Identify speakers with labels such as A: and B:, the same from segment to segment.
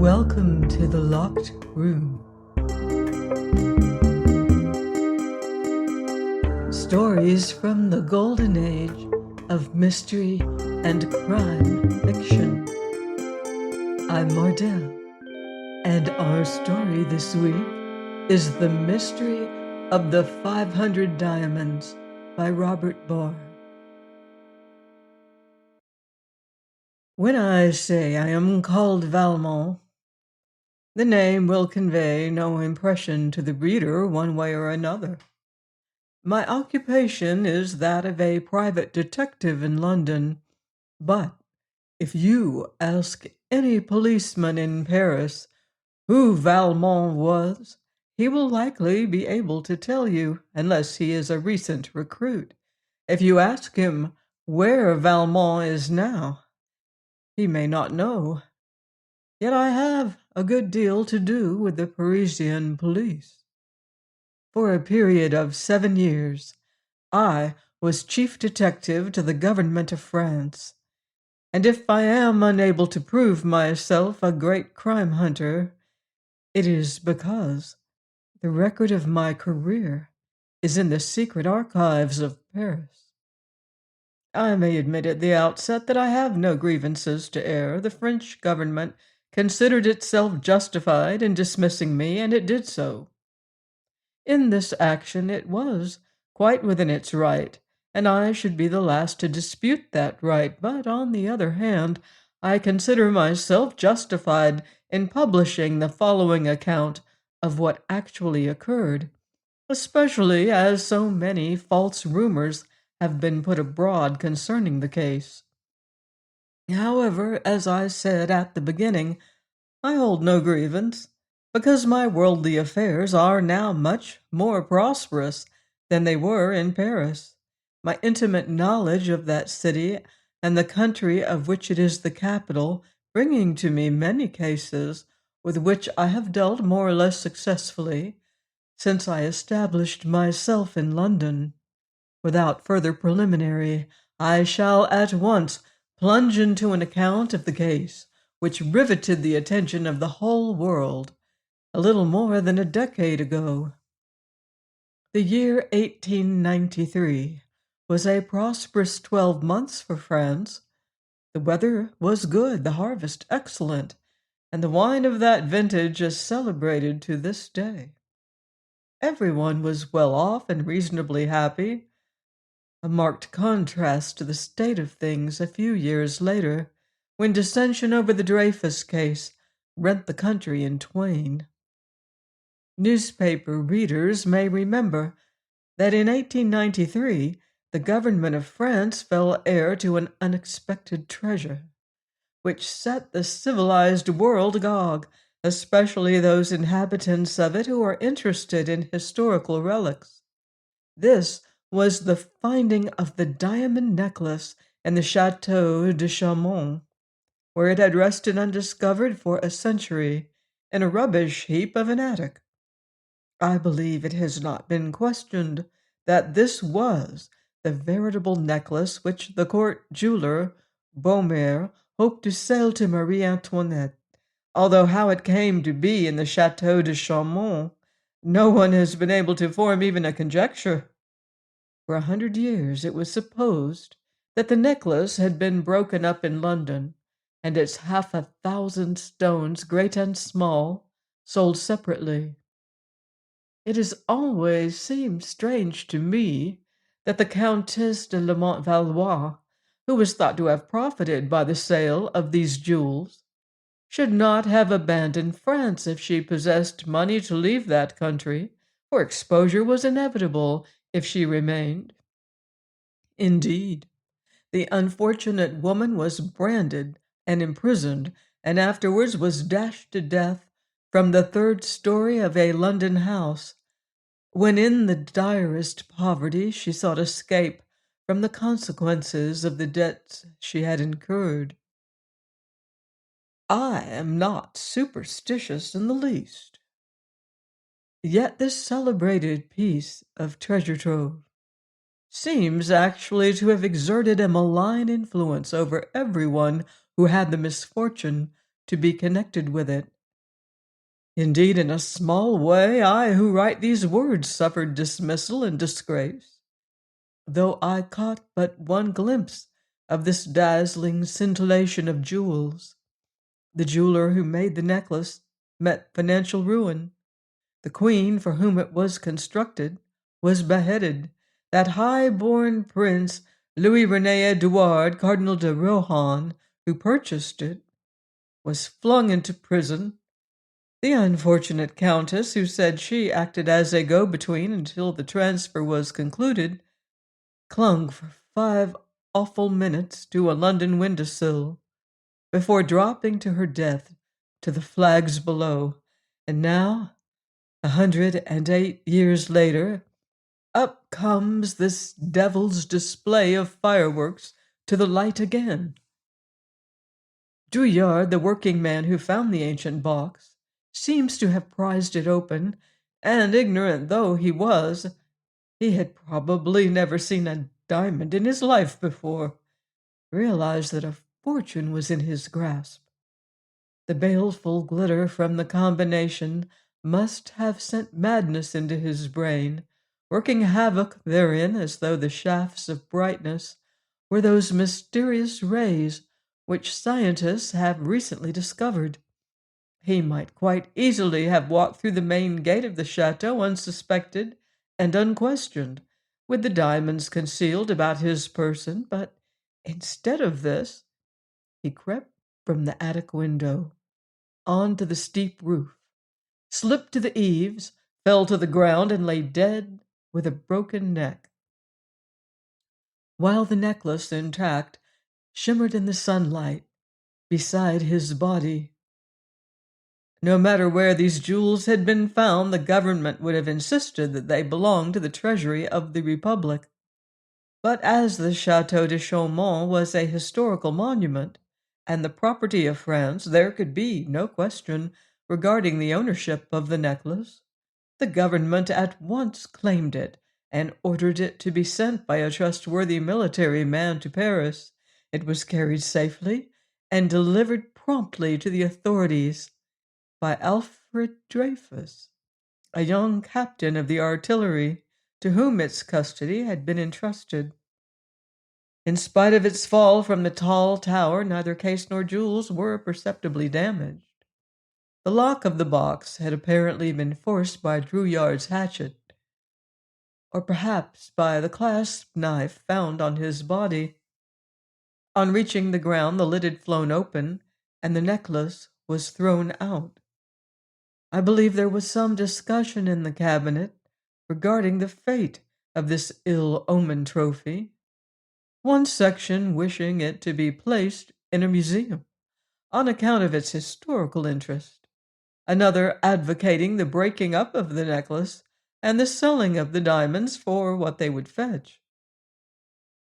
A: Welcome to the Locked Room. Stories from the golden age of mystery and crime fiction. I'm Mardell, and our story this week is The Mystery of the 500 Diamonds by Robert Barr. When I say I am called Valmont, the name will convey no impression to the reader one way or another. My occupation is that of a private detective in London, but if you ask any policeman in Paris who Valmont was, he will likely be able to tell you, unless he is a recent recruit. If you ask him where Valmont is now, he may not know. Yet I have a good deal to do with the Parisian police. For a period of 7 years, I was chief detective to the government of France, and if I am unable to prove myself a great crime hunter, it is because the record of my career is in the secret archives of Paris. I may admit at the outset that I have no grievances to air. The French government considered itself justified in dismissing me, and it did so. In this action it was quite within its right, and I should be the last to dispute that right, but on the other hand, I consider myself justified in publishing the following account of what actually occurred, especially as so many false rumors have been put abroad concerning the case. However, as I said at the beginning, I hold no grievance, because my worldly affairs are now much more prosperous than they were in Paris. My intimate knowledge of that city and the country of which it is the capital, bringing to me many cases with which I have dealt more or less successfully since I established myself in London. Without further preliminary, I shall at once plunge into an account of the case which riveted the attention of the whole world a little more than a decade ago. The year 1893 was a prosperous 12 months for France. The weather was good, the harvest excellent, and the wine of that vintage is celebrated to this day. Everyone was well off and reasonably happy, a marked contrast to the state of things a few years later, when dissension over the Dreyfus case rent the country in twain. Newspaper readers may remember that in 1893 the government of France fell heir to an unexpected treasure, which set the civilized world agog, especially those inhabitants of it who are interested in historical relics. This was the finding of the diamond necklace in the Château de Chaumont, where it had rested undiscovered for a century in a rubbish heap of an attic. I believe it has not been questioned that this was the veritable necklace which the court jeweler, Beaumer, hoped to sell to Marie Antoinette, although how it came to be in the Château de Chaumont, no one has been able to form even a conjecture. For 100 years it was supposed that the necklace had been broken up in London, and its 500 stones, great and small, sold separately. It has always seemed strange to me that the Countess de la Montvallois, who was thought to have profited by the sale of these jewels, should not have abandoned France if she possessed money to leave that country, for exposure was inevitable if she remained. Indeed, the unfortunate woman was branded and imprisoned, and afterwards was dashed to death from the third story of a London house, when in the direst poverty she sought escape from the consequences of the debts she had incurred. I am not superstitious in the least. Yet this celebrated piece of treasure trove seems actually to have exerted a malign influence over everyone who had the misfortune to be connected with it, Indeed, in a small way, I who write these words suffered dismissal and disgrace, though I caught but one glimpse of this dazzling scintillation of jewels. The jeweler who made the necklace met financial ruin. The queen for whom it was constructed was beheaded. That high-born prince, Louis Rene Edouard, Cardinal de Rohan, who purchased it, was flung into prison. The unfortunate countess, who said she acted as a go-between until the transfer was concluded, clung for 5 awful minutes to a London windowsill before dropping to her death to the flags below. And now, 108 years later, up comes this devil's display of fireworks to the light again. Drouillard, the working man who found the ancient box, seems to have prized it open, and ignorant though he was, he had probably never seen a diamond in his life before, realized that a fortune was in his grasp. The baleful glitter from the combination must have sent madness into his brain, working havoc therein as though the shafts of brightness were those mysterious rays which scientists have recently discovered. He might quite easily have walked through the main gate of the chateau unsuspected and unquestioned, with the diamonds concealed about his person, but instead of this, he crept from the attic window onto the steep roof, slipped to the eaves, fell to the ground, and lay dead with a broken neck, while the necklace, intact, shimmered in the sunlight beside his body. No matter where these jewels had been found, the government would have insisted that they belonged to the treasury of the Republic. But as the Chateau de Chaumont was a historical monument and the property of France, there could be no question regarding the ownership of the necklace. The government at once claimed it and ordered it to be sent by a trustworthy military man to Paris. It was carried safely and delivered promptly to the authorities by Alfred Dreyfus, a young captain of the artillery, to whom its custody had been entrusted. In spite of its fall from the tall tower, neither case nor jewels were perceptibly damaged. The lock of the box had apparently been forced by Drouillard's hatchet, or perhaps by the clasp knife found on his body. On reaching the ground, the lid had flown open, and the necklace was thrown out. I believe there was some discussion in the cabinet regarding the fate of this ill-omened trophy, one section wishing it to be placed in a museum on account of its historical interest, another advocating the breaking up of the necklace and the selling of the diamonds for what they would fetch.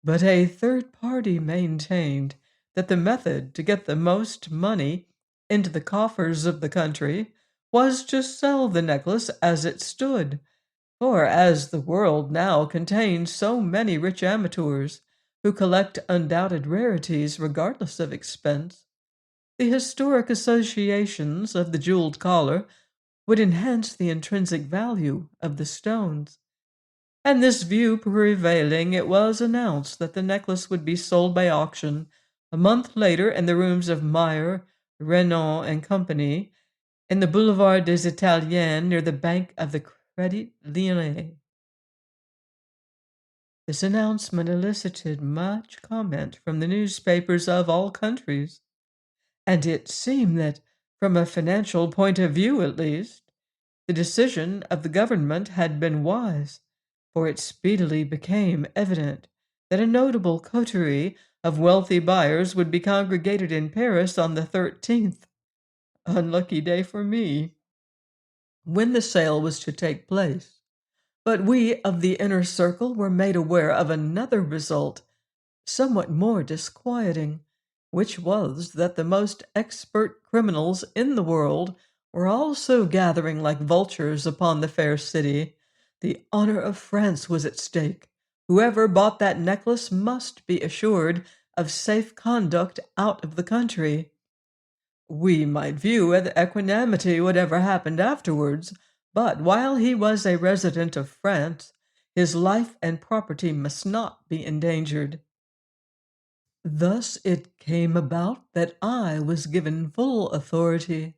A: But a third party maintained that the method to get the most money into the coffers of the country was to sell the necklace as it stood, for as the world now contains so many rich amateurs who collect undoubted rarities regardless of expense, the historic associations of the jeweled collar would enhance the intrinsic value of the stones. And this view prevailing, it was announced that the necklace would be sold by auction a month later in the rooms of Meyer, Renan and Company in the Boulevard des Italiens near the Bank of the Credit Lyonnais. This announcement elicited much comment from the newspapers of all countries, and it seemed that, from a financial point of view at least, the decision of the government had been wise, for it speedily became evident that a notable coterie of wealthy buyers would be congregated in Paris on the 13th, unlucky day for me, when the sale was to take place. But we of the inner circle were made aware of another result, somewhat more disquieting, which was that the most expert criminals in the world were also gathering like vultures upon the fair city. The honor of France was at stake. Whoever bought that necklace must be assured of safe conduct out of the country. We might view with equanimity whatever happened afterwards, but while he was a resident of France, his life and property must not be endangered. Thus it came about that I was given full authority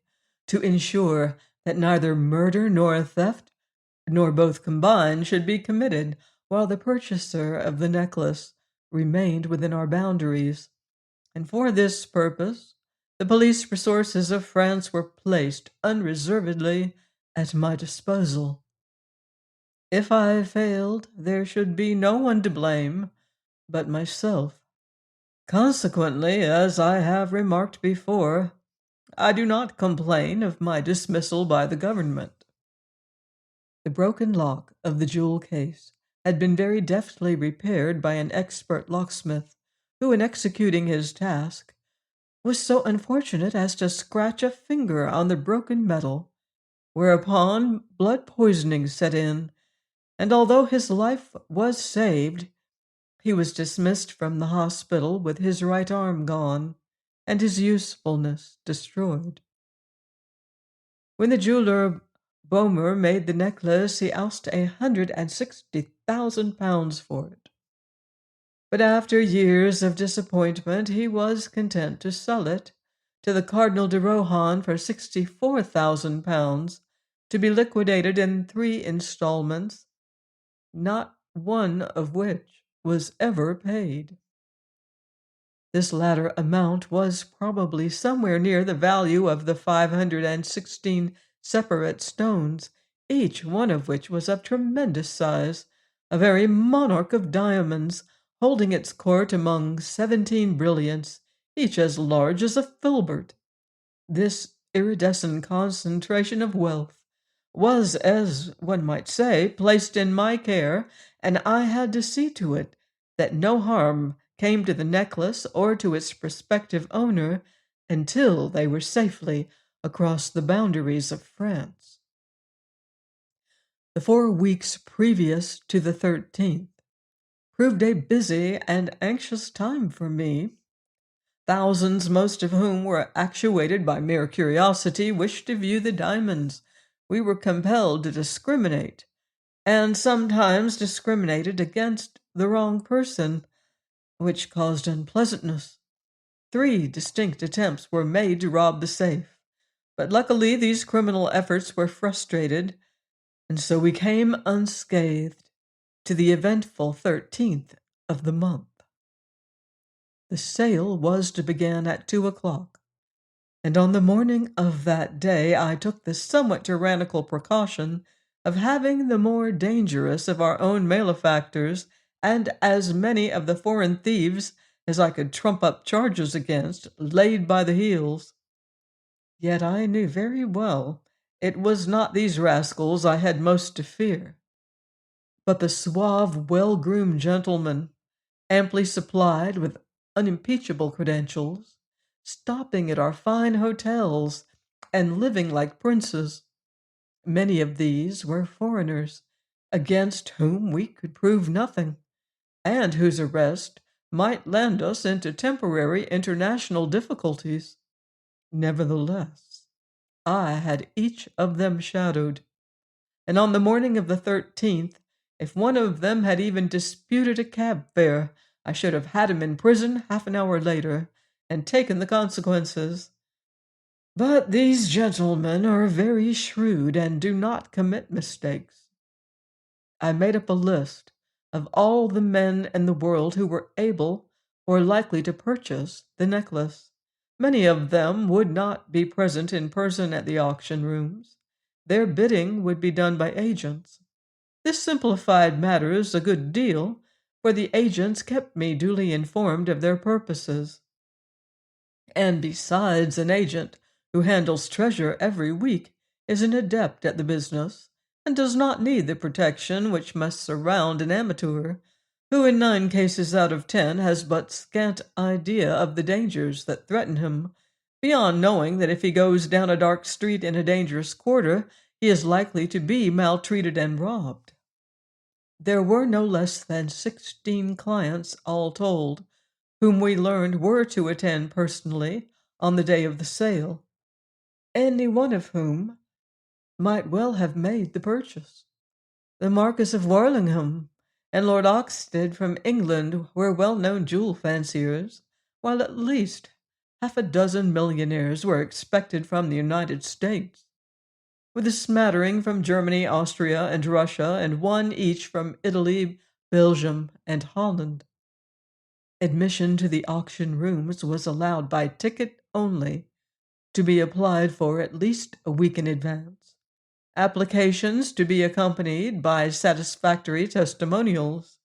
A: to ensure that neither murder nor theft, nor both combined, should be committed while the purchaser of the necklace remained within our boundaries. And for this purpose, the police resources of France were placed unreservedly at my disposal. If I failed, there should be no one to blame but myself. Consequently, as I have remarked before, I do not complain of my dismissal by the government. The broken lock of the jewel case had been very deftly repaired by an expert locksmith, who, in executing his task, was so unfortunate as to scratch a finger on the broken metal, whereupon blood poisoning set in, and although his life was saved, he was dismissed from the hospital with his right arm gone and his usefulness destroyed. When the jeweler Boehmer made the necklace, he asked £160,000 for it. But after years of disappointment, he was content to sell it to the Cardinal de Rohan for £64,000, to be liquidated in 3 installments, not one of which was ever paid. This latter amount was probably somewhere near the value of the 516 separate stones, each one of which was of tremendous size, a very monarch of diamonds, holding its court among 17 brilliants, each as large as a filbert. This iridescent concentration of wealth was, as one might say, placed in my care, and I had to see to it that no harm came to the necklace or to its prospective owner until they were safely across the boundaries of France. The 4 weeks previous to the 13th proved a busy and anxious time for me. Thousands, most of whom were actuated by mere curiosity, wished to view the diamonds. We were compelled to discriminate, and sometimes discriminated against the wrong person, which caused unpleasantness. 3 distinct attempts were made to rob the safe, but luckily these criminal efforts were frustrated, and so we came unscathed to the eventful 13th of the month. The sale was to begin at 2 o'clock, and on the morning of that day I took the somewhat tyrannical precaution of having the more dangerous of our own malefactors and as many of the foreign thieves as I could trump up charges against laid by the heels. Yet I knew very well it was not these rascals I had most to fear, but the suave, well-groomed gentlemen, amply supplied with unimpeachable credentials, stopping at our fine hotels and living like princes. Many of these were foreigners, against whom we could prove nothing, and whose arrest might land us into temporary international difficulties. Nevertheless, I had each of them shadowed, and on the morning of the 13th, if one of them had even disputed a cab fare, I should have had him in prison half an hour later, and taken the consequences. But these gentlemen are very shrewd and do not commit mistakes. I made up a list of all the men in the world who were able or likely to purchase the necklace. Many of them would not be present in person at the auction rooms. Their bidding would be done by agents. This simplified matters a good deal, for the agents kept me duly informed of their purposes. And besides, an agent who handles treasure every week is an adept at the business, and does not need the protection which must surround an amateur, who in 9 cases out of 10 has but scant idea of the dangers that threaten him, beyond knowing that if he goes down a dark street in a dangerous quarter, he is likely to be maltreated and robbed. There were no less than 16 clients, all told, whom we learned were to attend personally on the day of the sale, any one of whom might well have made the purchase. The Marquis of Warlingham and Lord Oxted from England were well-known jewel fanciers, while at least half a dozen millionaires were expected from the United States, with a smattering from Germany, Austria, and Russia, and one each from Italy, Belgium, and Holland. Admission to the auction rooms was allowed by ticket only, to be applied for at least a week in advance. Applications to be accompanied by satisfactory testimonials.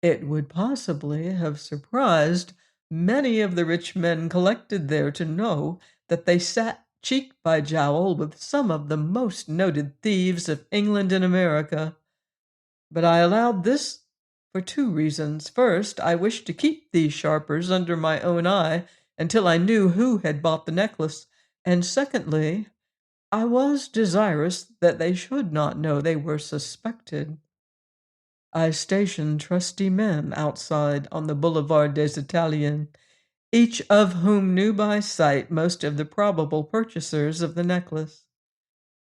A: It would possibly have surprised many of the rich men collected there to know that they sat cheek by jowl with some of the most noted thieves of England and America. But I allowed this for two reasons. First, I wished to keep these sharpers under my own eye until I knew who had bought the necklace, and secondly, I was desirous that they should not know they were suspected. I stationed trusty men outside on the Boulevard des Italiens, each of whom knew by sight most of the probable purchasers of the necklace.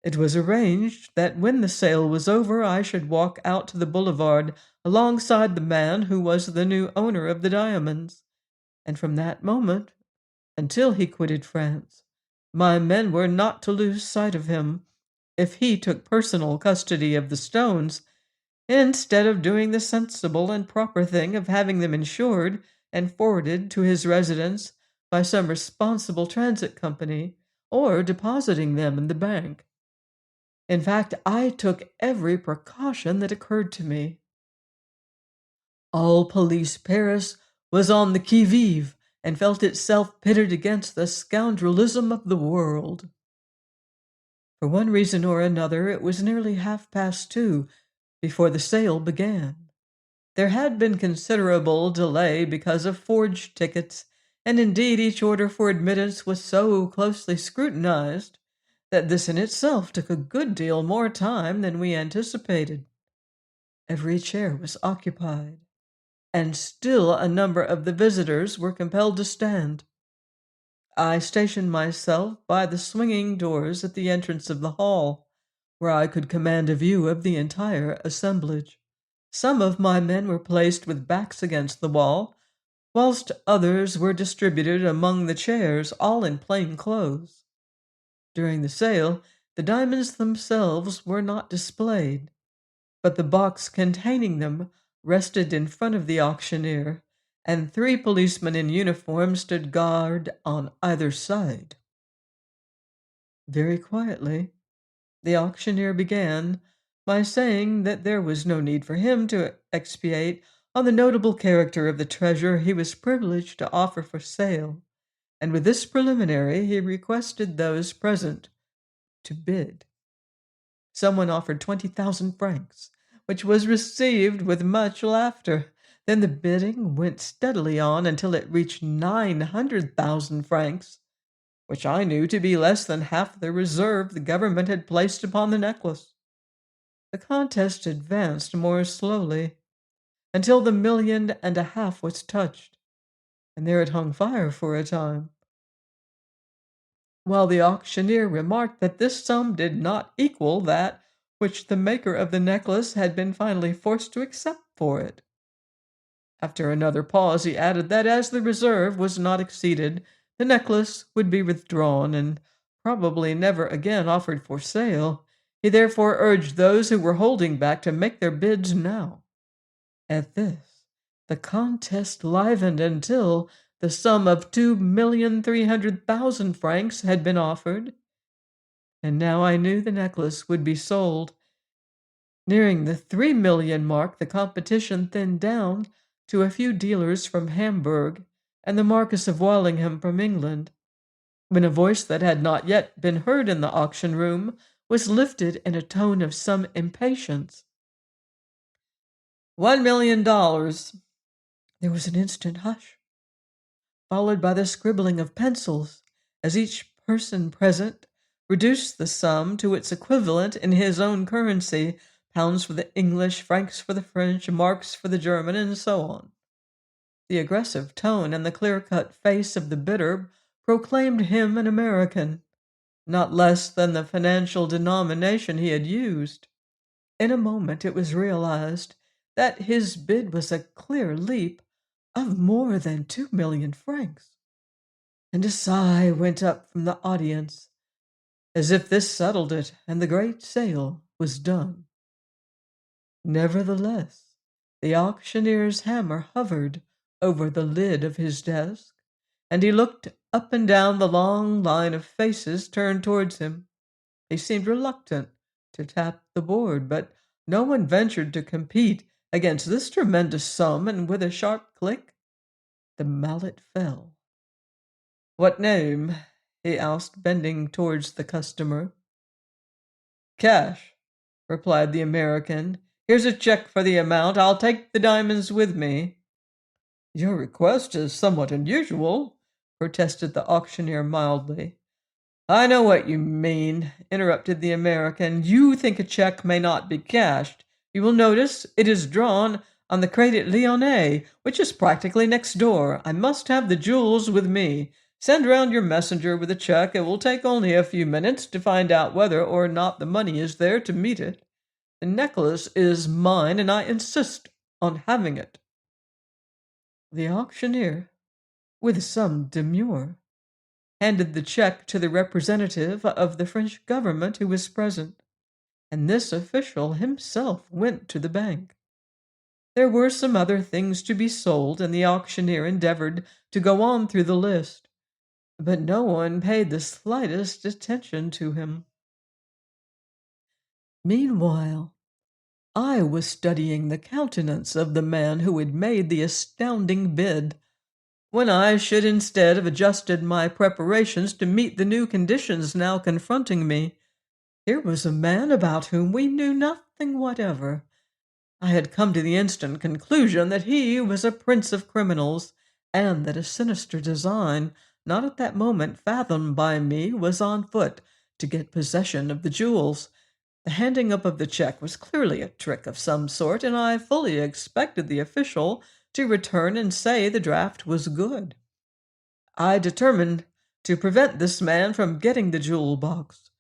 A: It was arranged that when the sale was over, I should walk out to the boulevard alongside the man who was the new owner of the diamonds, and from that moment, until he quitted France, my men were not to lose sight of him. If he took personal custody of the stones, instead of doing the sensible and proper thing of having them insured and forwarded to his residence by some responsible transit company, or depositing them in the bank. In fact, I took every precaution that occurred to me. All police Paris was on the qui-vive and felt itself pitted against the scoundrelism of the world. For one reason or another, it was nearly 2:30 before the sale began. There had been considerable delay because of forged tickets, and indeed each order for admittance was so closely scrutinized that this in itself took a good deal more time than we anticipated. Every chair was occupied, and still a number of the visitors were compelled to stand. I stationed myself by the swinging doors at the entrance of the hall, where I could command a view of the entire assemblage. Some of my men were placed with backs against the wall, whilst others were distributed among the chairs, all in plain clothes. During the sale, the diamonds themselves were not displayed, but the box containing them rested in front of the auctioneer, and 3 policemen in uniform stood guard on either side. Very quietly, the auctioneer began by saying that there was no need for him to expatiate on the notable character of the treasure he was privileged to offer for sale, and with this preliminary he requested those present to bid. Someone offered 20,000 francs, which was received with much laughter. Then the bidding went steadily on until it reached 900,000 francs, which I knew to be less than half the reserve the government had placed upon the necklace. The contest advanced more slowly, until the 1.5 million was touched, and there it hung fire for a time, while the auctioneer remarked that this sum did not equal that which the maker of the necklace had been finally forced to accept for it. After another pause, he added that as the reserve was not exceeded, the necklace would be withdrawn and probably never again offered for sale. He therefore urged those who were holding back to make their bids now. At this, the contest livened until the sum of 2,300,000 francs had been offered, and now I knew the necklace would be sold. Nearing the 3 million mark, the competition thinned down to a few dealers from Hamburg and the Marquis of Wallingham from England, when a voice that had not yet been heard in the auction room was lifted in a tone of some impatience. $1 million. There was an instant hush, followed by the scribbling of pencils, as each person present reduced the sum to its equivalent in his own currency, pounds for the English, francs for the French, marks for the German, and so on. The aggressive tone and the clear-cut face of the bidder proclaimed him an American, not less than the financial denomination he had used. In a moment it was realized that his bid was a clear leap of more than 2,000,000 francs, and a sigh went up from the audience, as if this settled it and the great sale was done. Nevertheless, the auctioneer's hammer hovered over the lid of his desk, and he looked up and down the long line of faces turned towards him. He seemed reluctant to tap the board, but no one ventured to compete against this tremendous sum, and with a sharp click, the mallet fell. "What name?" he asked, bending towards the customer. "Cash," replied the American. "Here's a check for the amount. I'll take the diamonds with me." "Your request is somewhat unusual," protested the auctioneer mildly. "I know what you mean," interrupted the American. "You think a check may not be cashed. You will notice it is drawn on the Crédit Lyonnais, which is practically next door. I must have the jewels with me. Send round your messenger with a check. It will take only a few minutes to find out whether or not the money is there to meet it. The necklace is mine, and I insist on having it." The auctioneer, with some demur, handed the check to the representative of the French government who was present, and this official himself went to the bank. There were some other things to be sold, and the auctioneer endeavored to go on through the list, but no one paid the slightest attention to him. Meanwhile, I was studying the countenance of the man who had made the astounding bid. When I should instead have adjusted my preparations to meet the new conditions now confronting me, here was a man about whom we knew nothing whatever. I had come to the instant conclusion that he was a prince of criminals, and that a sinister design, not at that moment fathomed by me, was on foot to get possession of the jewels. The handing up of the check was clearly a trick of some sort, and I fully expected the official to return and say the draft was good. I determined to prevent this man from getting the jewel box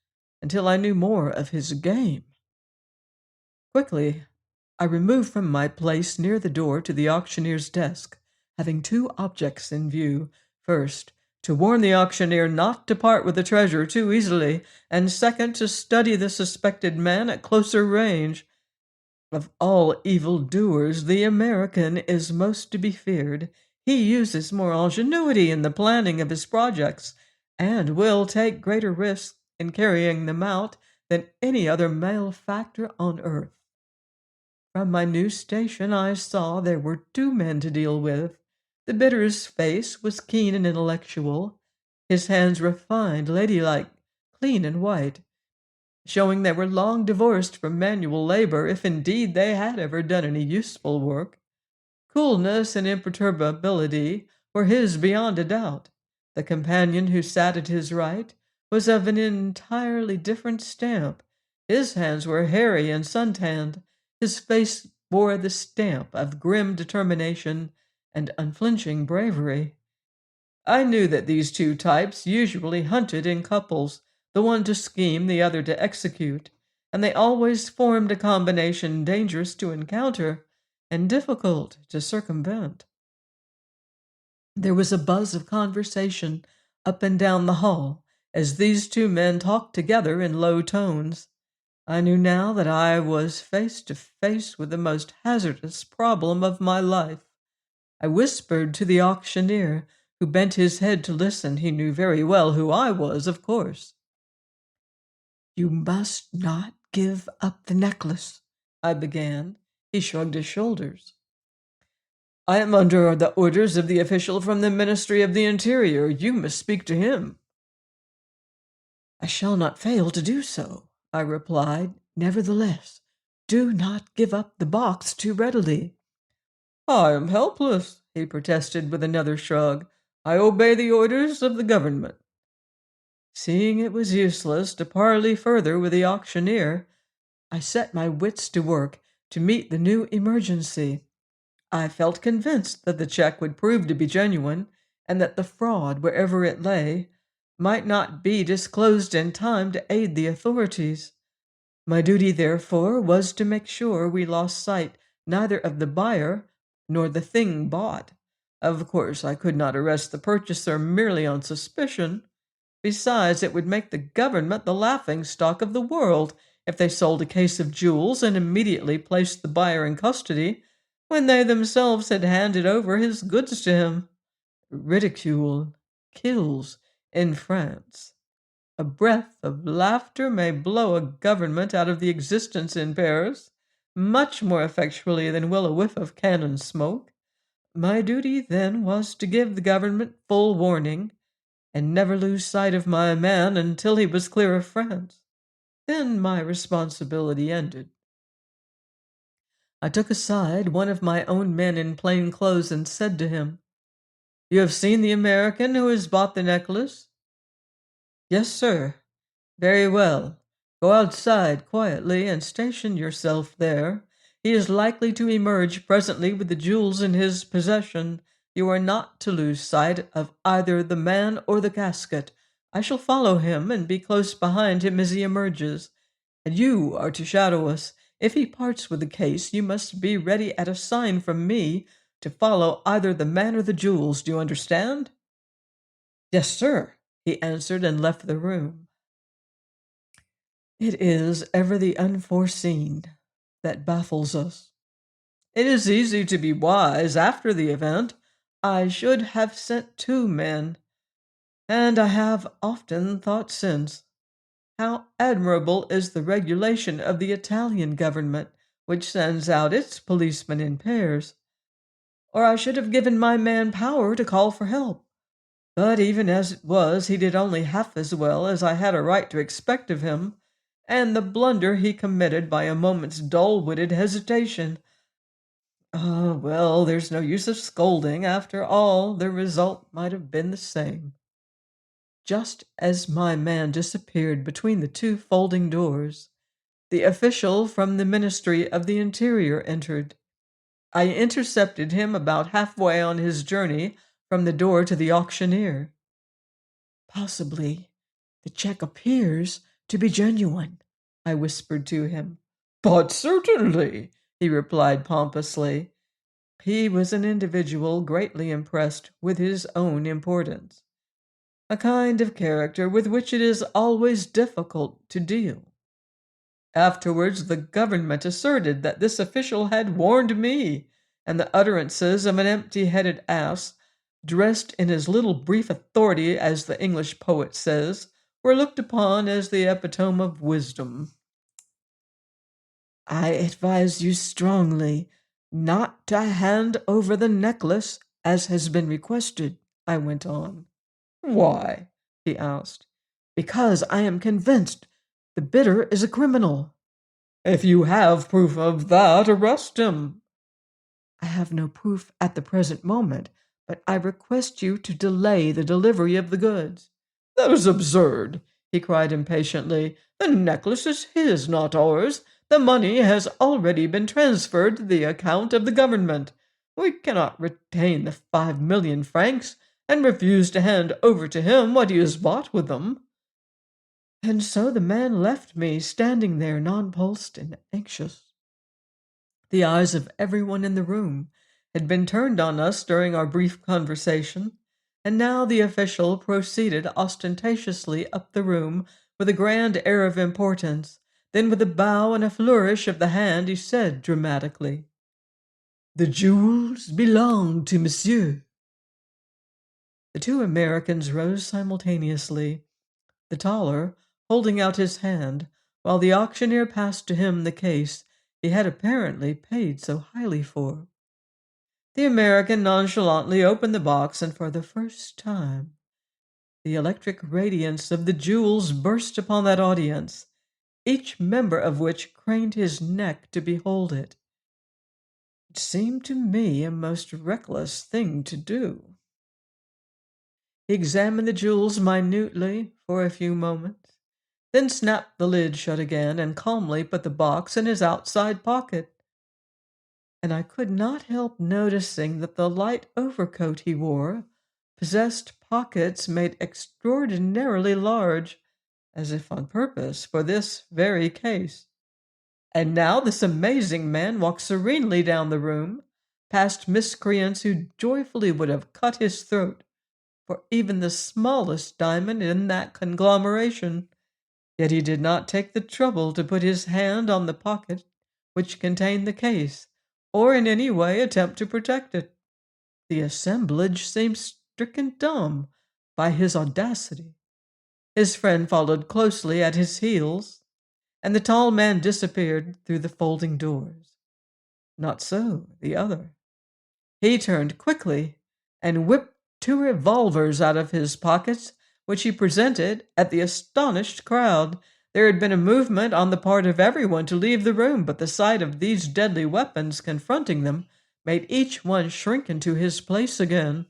A: until I knew more of his game. Quickly, I removed from my place near the door to the auctioneer's desk, having two objects in view. First, to warn the auctioneer not to part with the treasure too easily, and second, to study the suspected man at closer range. Of all evil-doers, the American is most to be feared. He uses more ingenuity in the planning of his projects, and will take greater risks in carrying them out than any other malefactor on earth. From my new station I saw there were two men to deal with. The bidder's face was keen and intellectual, his hands refined, ladylike, clean and white, showing they were long divorced from manual labor, if indeed they had ever done any useful work. Coolness and imperturbability were his beyond a doubt. The companion who sat at his right was of an entirely different stamp. His hands were hairy and suntanned. His face bore the stamp of grim determination and unflinching bravery. I knew that these two types usually hunted in couples, the one to scheme, the other to execute, and they always formed a combination dangerous to encounter and difficult to circumvent. There was a buzz of conversation up and down the hall as these two men talked together in low tones. I knew now that I was face to face with the most hazardous problem of my life. I whispered to the auctioneer, who bent his head to listen. He knew very well who I was, of course. "You must not give up the necklace," I began. He shrugged his shoulders. "I am under the orders of the official from the Ministry of the Interior. You must speak to him." "I shall not fail to do so," I replied. "Nevertheless, do not give up the box too readily." "I am helpless," he protested with another shrug. "I obey the orders of the government." Seeing it was useless to parley further with the auctioneer, I set my wits to work to meet the new emergency. I felt convinced that the check would prove to be genuine, and that the fraud, wherever it lay, might not be disclosed in time to aid the authorities. My duty, therefore, was to make sure we lost sight neither of the buyer nor the thing bought. Of course, I could not arrest the purchaser merely on suspicion. Besides, it would make the government the laughing stock of the world if they sold a case of jewels and immediately placed the buyer in custody when they themselves had handed over his goods to him. Ridicule kills in France. A breath of laughter may blow a government out of the existence in Paris much more effectually than will a whiff of cannon smoke. My duty, then, was to give the government full warning and never lose sight of my man until he was clear of France. Then my responsibility ended. I took aside one of my own men in plain clothes and said to him, "You have seen the American who has bought the necklace?" "Yes, sir." "Very well. Go outside quietly and station yourself there. He is likely to emerge presently with the jewels in his possession. You are not to lose sight of either the man or the casket. I shall follow him and be close behind him as he emerges. And you are to shadow us. If he parts with the case, you must be ready at a sign from me to follow either the man or the jewels. Do you understand?" "Yes, sir," he answered and left the room. It is ever the unforeseen that baffles us. It is easy to be wise after the event. I should have sent 2 men, and I have often thought since how admirable is the regulation of the Italian government, which sends out its policemen in pairs. Or I should have given my man power to call for help. But even as it was, he did only half as well as I had a right to expect of him, and the blunder he committed by a moment's dull-witted hesitation. Ah, well, there's no use of scolding. After all, the result might have been the same. Just as my man disappeared between the 2 folding doors, the official from the Ministry of the Interior entered. I intercepted him about halfway on his journey from the door to the auctioneer. "Possibly the check appears to be genuine," I whispered to him. "But certainly," he replied pompously. He was an individual greatly impressed with his own importance, a kind of character with which it is always difficult to deal. Afterwards, the government asserted that this official had warned me, and the utterances of an empty-headed ass, dressed in as little brief authority as the English poet says, were looked upon as the epitome of wisdom. "I advise you strongly not to hand over the necklace as has been requested," I went on. "Why?" he asked. "Because I am convinced the bidder is a criminal." "If you have proof of that, arrest him." "I have no proof at the present moment, but I request you to delay the delivery of the goods." "That is absurd," he cried impatiently. "The necklace is his, not ours. The money has already been transferred to the account of the government. We cannot retain the 5 million francs and refuse to hand over to him what he has bought with them." And so the man left me standing there nonplussed and anxious. The eyes of everyone in the room had been turned on us during our brief conversation, and now the official proceeded ostentatiously up the room with a grand air of importance. Then, with a bow and a flourish of the hand, he said dramatically, "The jewels belong to monsieur." The 2 Americans rose simultaneously, the taller holding out his hand, while the auctioneer passed to him the case he had apparently paid so highly for. The American nonchalantly opened the box, and for the first time the electric radiance of the jewels burst upon that audience, each member of which craned his neck to behold it. It seemed to me a most reckless thing to do. He examined the jewels minutely for a few moments, then snapped the lid shut again and calmly put the box in his outside pocket. And I could not help noticing that the light overcoat he wore possessed pockets made extraordinarily large, as if on purpose for this very case. And now this amazing man walks serenely down the room, past miscreants who joyfully would have cut his throat for even the smallest diamond in that conglomeration. Yet he did not take the trouble to put his hand on the pocket which contained the case, or in any way attempt to protect it. The assemblage seemed stricken dumb by his audacity. His friend followed closely at his heels, and the tall man disappeared through the folding doors. Not so the other. He turned quickly and whipped two revolvers out of his pockets, which he presented at the astonished crowd. There had been a movement on the part of everyone to leave the room, but the sight of these deadly weapons confronting them made each one shrink into his place again.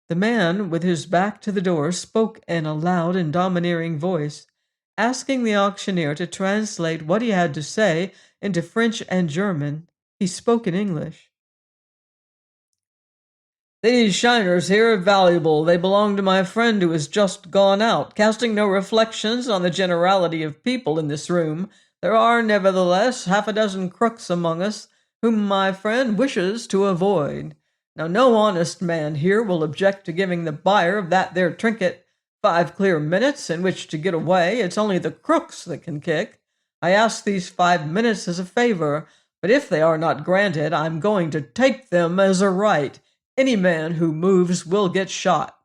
A: The man with his back to the door spoke in a loud and domineering voice, asking the auctioneer to translate what he had to say into French and German. He spoke in English. "These shiners here are valuable. They belong to my friend who has just gone out. Casting no reflections on the generality of people in this room, there are nevertheless half a dozen crooks among us whom my friend wishes to avoid. Now no honest man here will object to giving the buyer of that there trinket 5 clear minutes in which to get away. It's only the crooks that can kick. I ask these 5 minutes as a favor, but if they are not granted, I'm going to take them as a right. Any man who moves will get shot."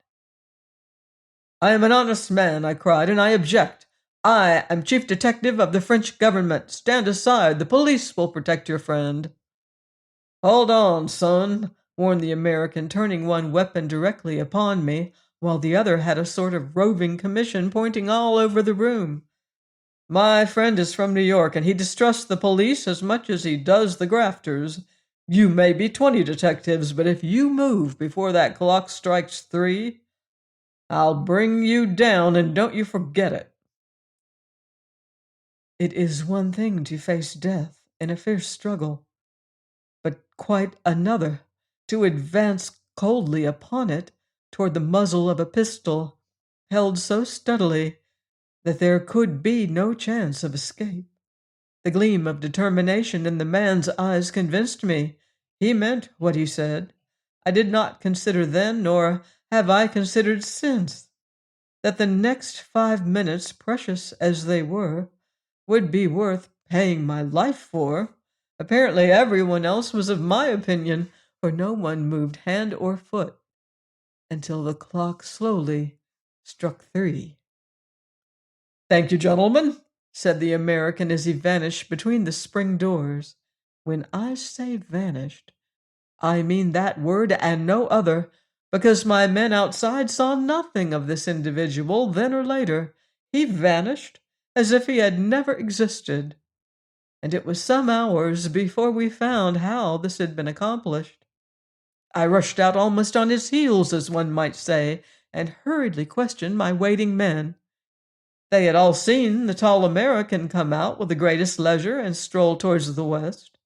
A: "I am an honest man," I cried, "and I object. I am chief detective of the French government. Stand aside. The police will protect your friend." "Hold on, son," warned the American, turning one weapon directly upon me, while the other had a sort of roving commission pointing all over the room. "My friend is from New York, and he distrusts the police as much as he does the grafters. You may be 20 detectives, but if you move before that clock strikes 3, I'll bring you down, and don't you forget it." It is one thing to face death in a fierce struggle, but quite another to advance coldly upon it toward the muzzle of a pistol held so steadily that there could be no chance of escape. The gleam of determination in the man's eyes convinced me. He meant what he said. I did not consider then, nor have I considered since, that the next 5 minutes, precious as they were, would be worth paying my life for. Apparently everyone else was of my opinion, for no one moved hand or foot until the clock slowly struck 3. "Thank you, gentlemen," said the American as he vanished between the spring doors. When I say vanished, I mean that word and no other, because my men outside saw nothing of this individual then or later. He vanished as if he had never existed, and it was some hours before we found how this had been accomplished. I rushed out almost on his heels, as one might say, and hurriedly questioned my waiting men. They had all seen the tall American come out with the greatest leisure and stroll towards the west.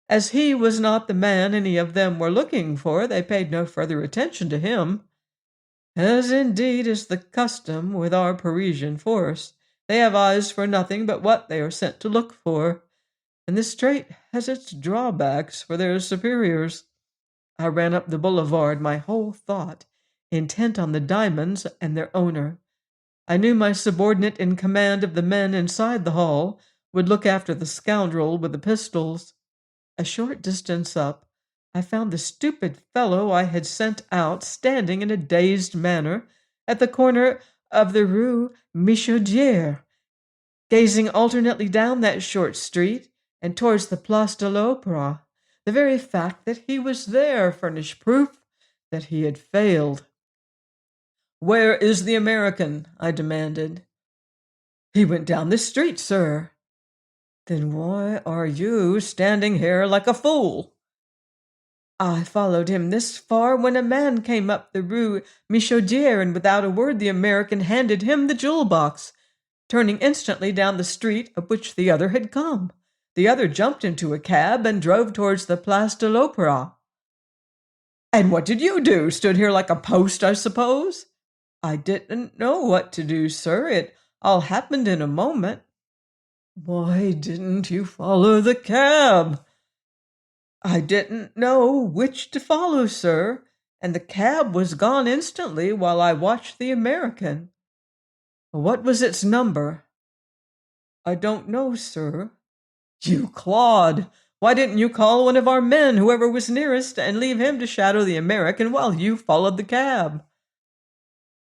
A: As he was not the man any of them were looking for, they paid no further attention to him. As indeed is the custom with our Parisian force, they have eyes for nothing but what they are sent to look for, and this trait has its drawbacks for their superiors. I ran up the boulevard, my whole thought intent on the diamonds and their owner. I knew my subordinate in command of the men inside the hall would look after the scoundrel with the pistols. A short distance up, I found the stupid fellow I had sent out standing in a dazed manner at the corner of the Rue Michaudière, gazing alternately down that short street and towards the Place de l'Opéra. The very fact that he was there furnished proof that he had failed. "Where is the American?" I demanded. "He went down this street, sir." "Then why are you standing here like a fool?" "I followed him this far when a man came up the Rue Michaudière, and without a word the American handed him the jewel box, turning instantly down the street up which the other had come. The other jumped into a cab and drove towards the Place de l'Opéra." And what did you do? Stood here like a post, I suppose? I didn't know what to do, sir. It all happened in a moment. Why didn't you follow the cab? I didn't know which to follow, sir, and the cab was gone instantly while I watched the American. What was its number? I don't know, sir. You clod! Why didn't you call one of our men, whoever was nearest, and leave him to shadow the American while you followed the cab?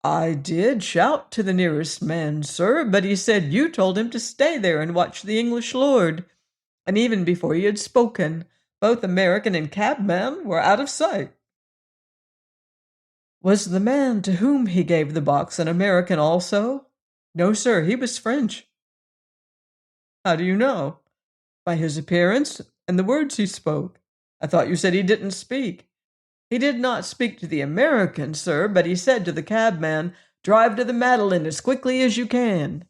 A: I did shout to the nearest man, sir, but he said you told him to stay there and watch the English lord. And even before he had spoken, both American and cabman were out of sight. Was the man to whom he gave the box an American also? No, sir, he was French. How do you know? By his appearance and the words he spoke. I thought you said he didn't speak. He did not speak to the American, sir, but he said to the cabman, "Drive to the Madeleine as quickly as you can."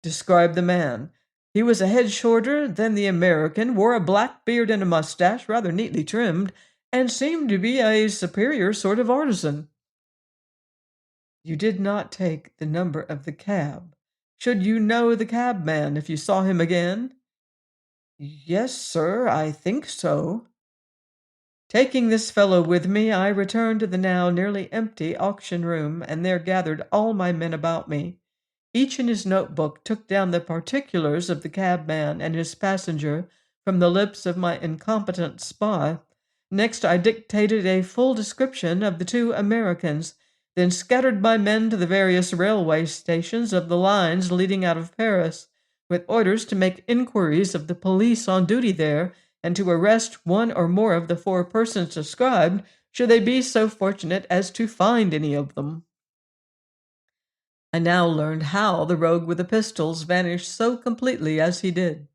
A: Describe the man. He was a head shorter than the American, wore a black beard and a mustache, rather neatly trimmed, and seemed to be a superior sort of artisan. You did not take the number of the cab. Should you know the cabman if you saw him again? Yes, sir, I think so. Taking this fellow with me, I returned to the now nearly empty auction room, and there gathered all my men about me. Each in his notebook took down the particulars of the cabman and his passenger from the lips of my incompetent spy. Next, I dictated a full description of the two Americans, then scattered my men to the various railway stations of the lines leading out of Paris, with orders to make inquiries of the police on duty there, and to arrest one or more of the four persons described, should they be so fortunate as to find any of them. I now learned how the rogue with the pistols vanished so completely as he did.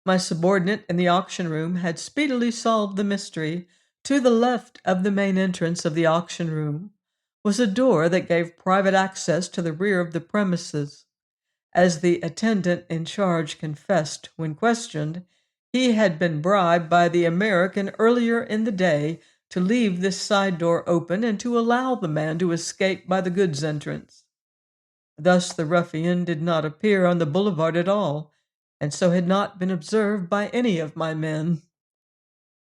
A: My subordinate in the auction room had speedily solved the mystery. To the left of the main entrance of the auction room was a door that gave private access to the rear of the premises. As the attendant in charge confessed when questioned, he had been bribed by the American earlier in the day to leave this side door open and to allow the man to escape by the goods entrance. Thus the ruffian did not appear on the boulevard at all, and so had not been observed by any of my men.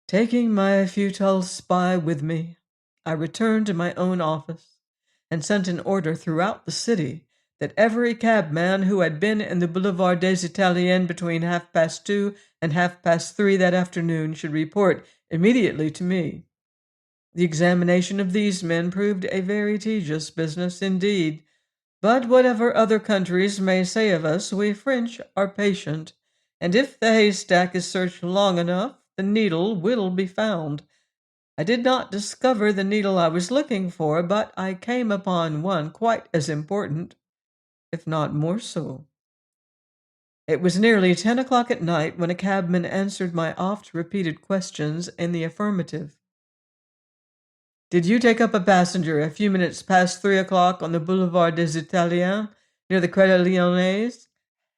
A: Taking my futile spy with me, I returned to my own office and sent an order throughout the city that every cabman who had been in the Boulevard des Italiens between 2:30 and 3:30 that afternoon should report immediately to me. The examination of these men proved a very tedious business indeed, but whatever other countries may say of us, we French are patient, and if the haystack is searched long enough, the needle will be found. I did not discover the needle I was looking for, but I came upon one quite as important, if not more so. It was nearly 10 o'clock at night when a cabman answered my oft-repeated questions in the affirmative. Did you take up a passenger a few minutes past 3 o'clock on the Boulevard des Italiens, near the Crédit Lyonnais?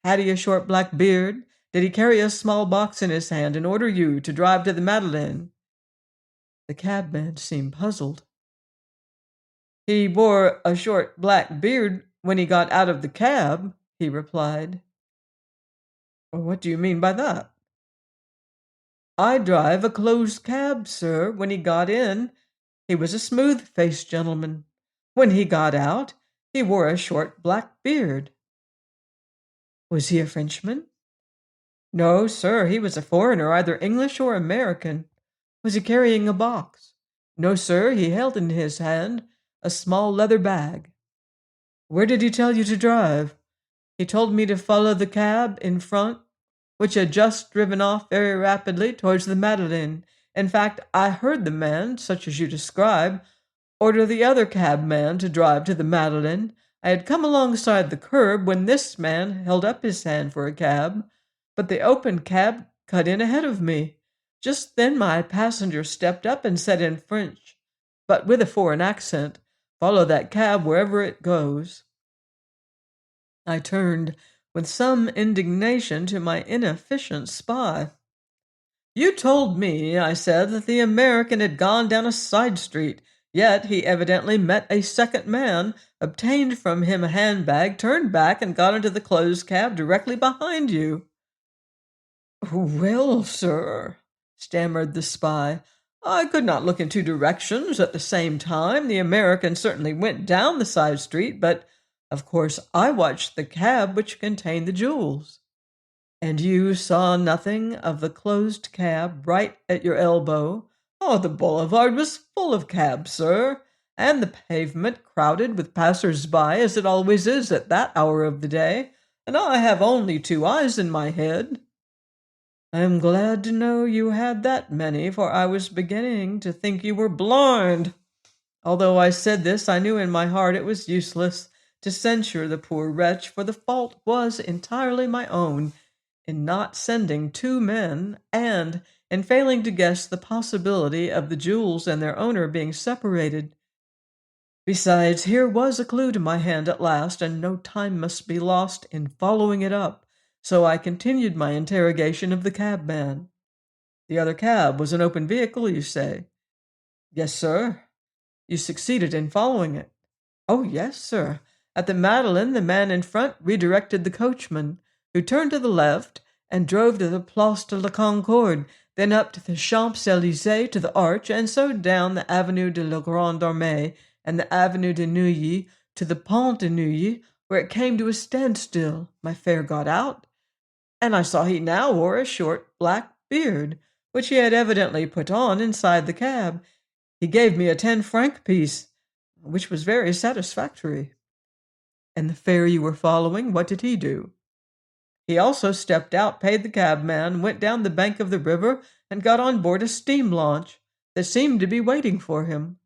A: Had he a short black beard? Did he carry a small box in his hand and order you to drive to the Madeleine? The cabman seemed puzzled. He wore a short black beard when he got out of the cab, he replied. What do you mean by that? I drive a closed cab, sir. When he got in, he was a smooth-faced gentleman. When he got out, he wore a short black beard. Was he a Frenchman? No, sir, he was a foreigner, either English or American. Was he carrying a box? No, sir, he held in his hand a small leather bag. Where did he tell you to drive? He told me to follow the cab in front, which had just driven off very rapidly towards the Madeleine. In fact, I heard the man, such as you describe, order the other cabman to drive to the Madeleine. I had come alongside the curb when this man held up his hand for a cab, but the open cab cut in ahead of me. Just then my passenger stepped up and said in French, but with a foreign accent, "Follow that cab wherever it goes." I turned with some indignation to my inefficient spy. You told me, I said, that the American had gone down a side street, yet he evidently met a second man, obtained from him a handbag, turned back, and got into the closed cab directly behind you. Well, sir, stammered the spy, I could not look in two directions at the same time. The American certainly went down the side street, but of course I watched the cab which contained the jewels. And you saw nothing of the closed cab right at your elbow? Oh, the boulevard was full of cabs, sir, and the pavement crowded with passers-by, as it always is at that hour of the day, and I have only two eyes in my head. I am glad to know you had that many, for I was beginning to think you were blind. Although I said this, I knew in my heart it was useless to censure the poor wretch, for the fault was entirely my own in not sending two men, and in failing to guess the possibility of the jewels and their owner being separated. Besides, here was a clue to my hand at last, and no time must be lost in following it up, so I continued my interrogation of the cabman. The other cab was an open vehicle, you say? Yes, sir. You succeeded in following it? Oh, yes, sir. At the Madeleine, the man in front redirected the coachman, who turned to the left and drove to the Place de la Concorde, then up to the Champs-Élysées to the Arch, and so down the Avenue de la Grande Armée and the Avenue de Neuilly to the Pont de Neuilly, where it came to a standstill. My fare got out, and I saw he now wore a short black beard, which he had evidently put on inside the cab. He gave me a 10-franc piece, which was very satisfactory. And the fare you were following, what did he do? He also stepped out, paid the cabman, went down the bank of the river, and got on board a steam launch that seemed to be waiting for him.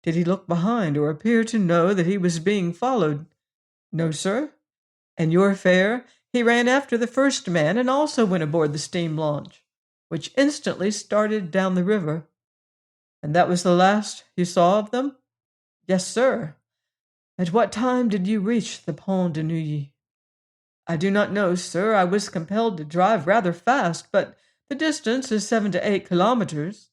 A: Did he look behind or appear to know that he was being followed? No, sir. And your fare? He ran after the first man and also went aboard the steam launch, which instantly started down the river. And that was the last you saw of them? Yes, sir. At what time did you reach the Pont de Neuilly? I do not know, sir. I was compelled to drive rather fast, but the distance is 7 to 8 kilometers.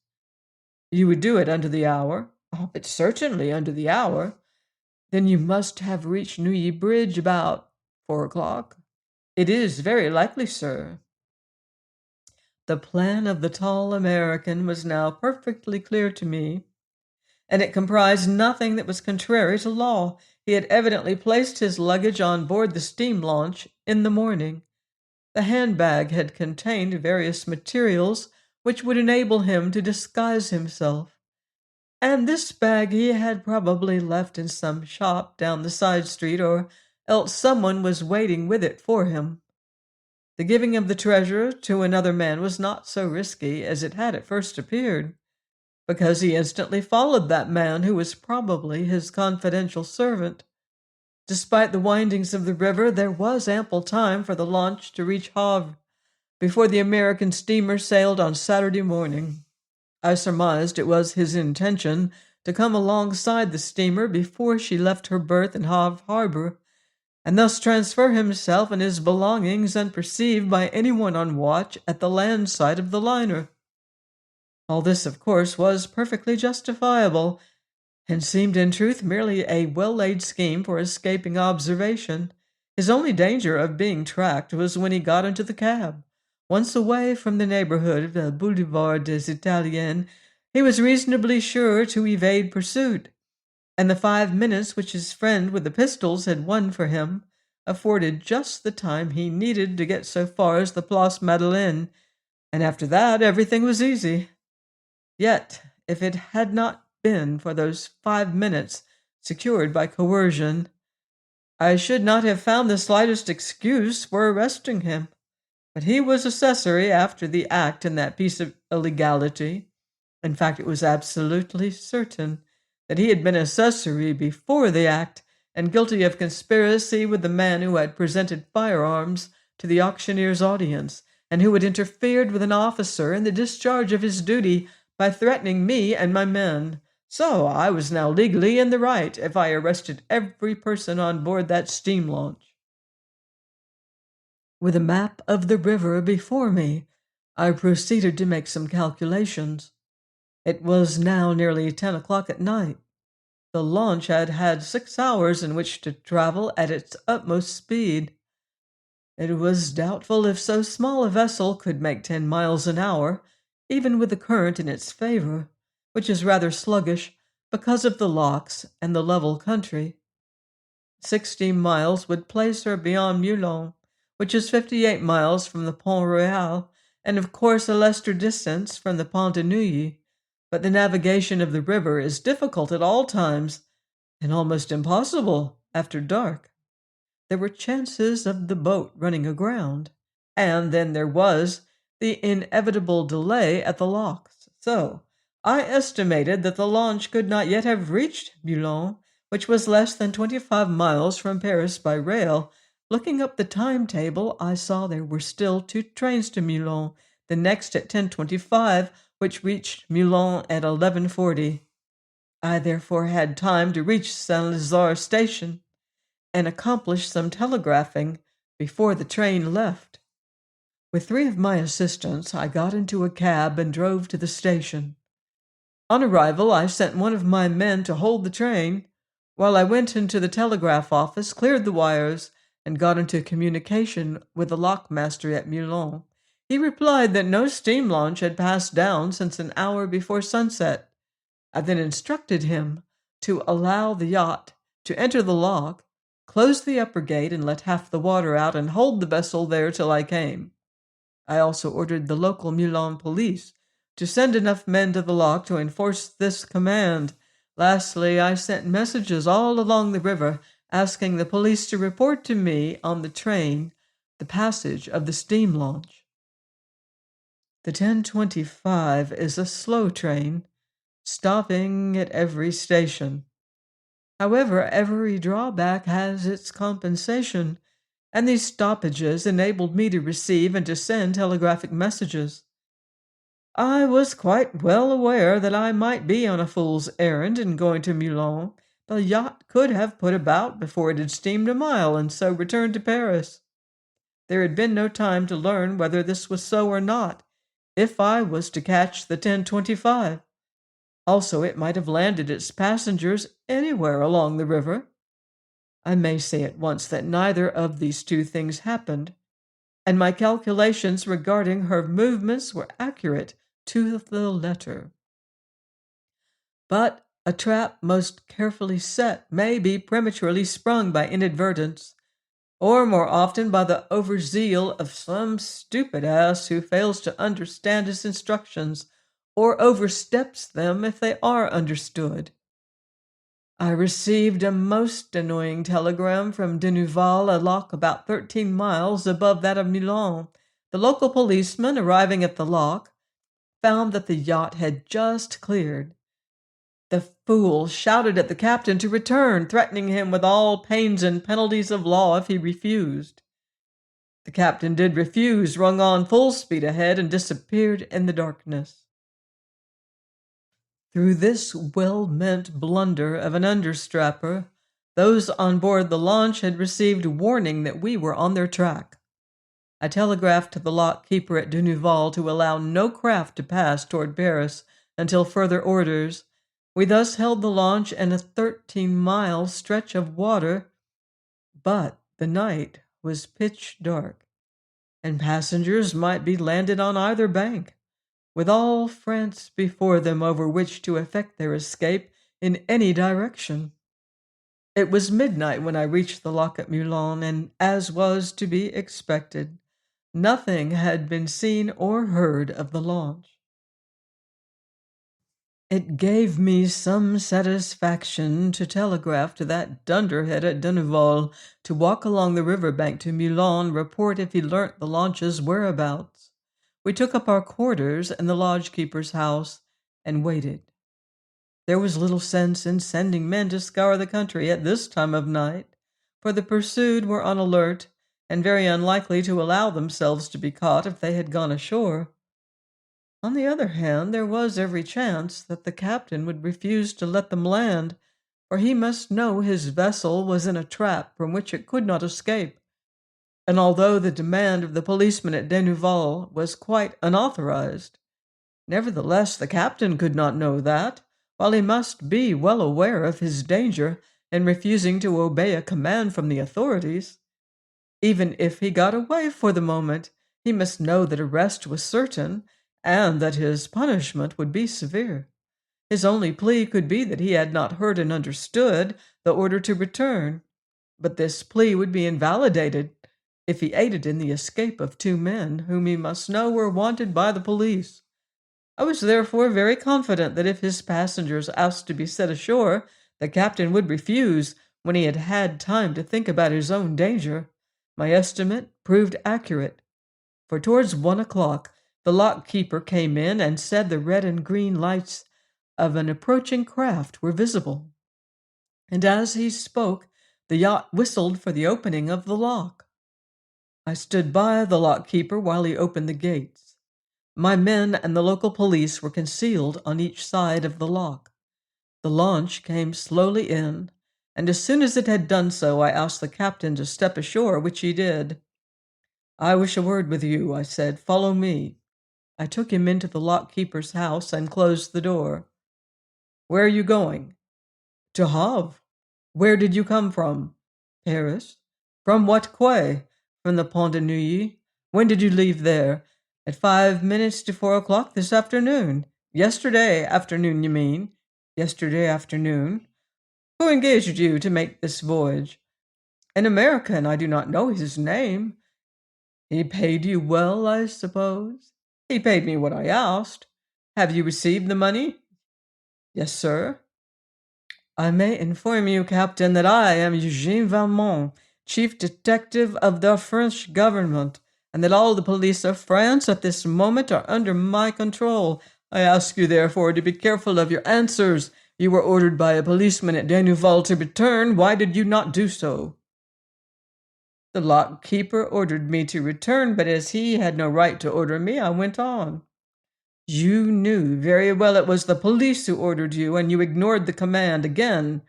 A: You would do it under the hour? Oh, but certainly under the hour. Then you must have reached Neuilly Bridge about 4 o'clock. It is very likely, sir. The plan of the tall American was now perfectly clear to me, and it comprised nothing that was contrary to law. He had evidently placed his luggage on board the steam launch in the morning. The handbag had contained various materials which would enable him to disguise himself, and this bag he had probably left in some shop down the side street, or else someone was waiting with it for him. The giving of the treasure to another man was not so risky as it had at first appeared, because he instantly followed that man who was probably his confidential servant. Despite the windings of the river, there was ample time for the launch to reach Havre before the American steamer sailed on Saturday morning. I surmised it was his intention to come alongside the steamer before she left her berth in Havre harbor, and thus transfer himself and his belongings unperceived by anyone on watch at the land side of the liner. All this, of course, was perfectly justifiable, and seemed in truth merely a well-laid scheme for escaping observation. His only danger of being tracked was when he got into the cab. Once away from the neighborhood of the Boulevard des Italiens, he was reasonably sure to evade pursuit, and the 5 minutes which his friend with the pistols had won for him afforded just the time he needed to get so far as the Place Madeleine, and after that everything was easy. Yet, if it had not been for those 5 minutes secured by coercion, I should not have found the slightest excuse for arresting him. But he was accessory after the act in that piece of illegality. In fact, it was absolutely certain that he had been accessory before the act and guilty of conspiracy with the man who had presented firearms to the auctioneer's audience and who had interfered with an officer in the discharge of his duty by threatening me and my men. So I was now legally in the right if I arrested every person on board that steam launch. With a map of the river before me, I proceeded to make some calculations. It was now nearly 10 o'clock at night. The launch had had 6 hours in which to travel at its utmost speed. It was doubtful if so small a vessel could make 10 miles an hour, even with the current in its favor, which is rather sluggish because of the locks and the level country. 60 miles would place her beyond Moulins, which is 58 miles from the Pont Royal, and of course a lesser distance from the Pont de Neuilly. But the navigation of the river is difficult at all times, and almost impossible after dark. There were chances of the boat running aground, and then there was the inevitable delay at the locks. So I estimated that the launch could not yet have reached Moulins, which was less than 25 miles from Paris by rail. Looking up the timetable, I saw there were still 2 trains to Moulins, the next at 10:25, which reached Moulins at 11:40. I therefore had time to reach Saint-Lazare station and accomplish some telegraphing before the train left. With 3 of my assistants, I got into a cab and drove to the station. On arrival, I sent one of my men to hold the train, while I went into the telegraph office, cleared the wires, and got into communication with the lockmaster at Moulins. He replied that no steam launch had passed down since an hour before sunset. I then instructed him to allow the yacht to enter the lock, close the upper gate and let half the water out, and hold the vessel there till I came. I also ordered the local Moulins police to send enough men to the lock to enforce this command. Lastly, I sent messages all along the river asking the police to report to me on the train the passage of the steam launch. The 10:25 is a slow train, stopping at every station. However, every drawback has its compensation, and these stoppages enabled me to receive and to send telegraphic messages. I was quite well aware that I might be on a fool's errand in going to Moulins. The yacht could have put about before it had steamed a mile, and so returned to Paris. There had been no time to learn whether this was so or not, if I was to catch the 10:25. Also, it might have landed its passengers anywhere along the river. I may say at once that neither of these 2 things happened, and my calculations regarding her movements were accurate to the letter. But a trap most carefully set may be prematurely sprung by inadvertence, or more often by the overzeal of some stupid ass who fails to understand his instructions, or oversteps them if they are understood. I received a most annoying telegram from de Nouveau, a lock about 13 miles above that of Moulins. The local policeman, arriving at the lock, found that the yacht had just cleared. The fool shouted at the captain to return, threatening him with all pains and penalties of law if he refused. The captain did refuse, rung on full speed ahead, and disappeared in the darkness. Through this well-meant blunder of an understrapper, those on board the launch had received warning that we were on their track. I telegraphed to the lock keeper at de Nouveau to allow no craft to pass toward Paris until further orders. We thus held the launch in a 13-mile stretch of water, but the night was pitch dark, and passengers might be landed on either bank, with all France before them over which to effect their escape in any direction. It was midnight when I reached the lock at Moulins, and, as was to be expected, nothing had been seen or heard of the launch. It gave me some satisfaction to telegraph to that dunderhead at de Nouveau to walk along the river bank to Moulins and report if he learnt the launch's whereabouts. We took up our quarters in the lodge-keeper's house and waited. There was little sense in sending men to scour the country at this time of night, for the pursued were on alert and very unlikely to allow themselves to be caught if they had gone ashore. On the other hand, there was every chance that the captain would refuse to let them land, for he must know his vessel was in a trap from which it could not escape. and although the demand of the policeman at Denouval was quite unauthorized, nevertheless the captain could not know that, while he must be well aware of his danger in refusing to obey a command from the authorities. Even if he got away for the moment, he must know that arrest was certain and that his punishment would be severe. His only plea could be that he had not heard and understood the order to return, but this plea would be invalidated if he aided in the escape of two men whom he must know were wanted by the police. I was therefore very confident that if his passengers asked to be set ashore, the captain would refuse when he had had time to think about his own danger. My estimate proved accurate, for towards 1 o'clock the lock keeper came in and said the red and green lights of an approaching craft were visible. And as he spoke, the yacht whistled for the opening of the lock. I stood by the lock keeper while he opened the gates. My men and the local police were concealed on each side of the lock. The launch came slowly in, and as soon as it had done so, I asked the captain to step ashore, which he did. "I wish a word with you," I said. "Follow me." I took him into the lock keeper's house and closed the door. "Where are you going?" "To Havre." "Where did you come from?" "Paris." "From what quay?" "From the Pont de Neuilly." "When did you leave there?" "At 5 minutes to 4 o'clock this afternoon." "Yesterday afternoon, you mean?" "Yesterday afternoon." "Who engaged you to make this voyage?" "An American. I do not know his name." "He paid you well, I suppose?" "He paid me what I asked." "Have you received the money?" "Yes, sir." "I may inform you, Captain, that I am Eugene Valmont, chief detective of the French government, and that all the police of France at this moment are under my control. I ask you, therefore, to be careful of your answers. You were ordered by a policeman at Denouval to return. Why did you not do so?" "The lock keeper ordered me to return, but as he had no right to order me, I went on." "You knew very well it was the police who ordered you, and you ignored the command again.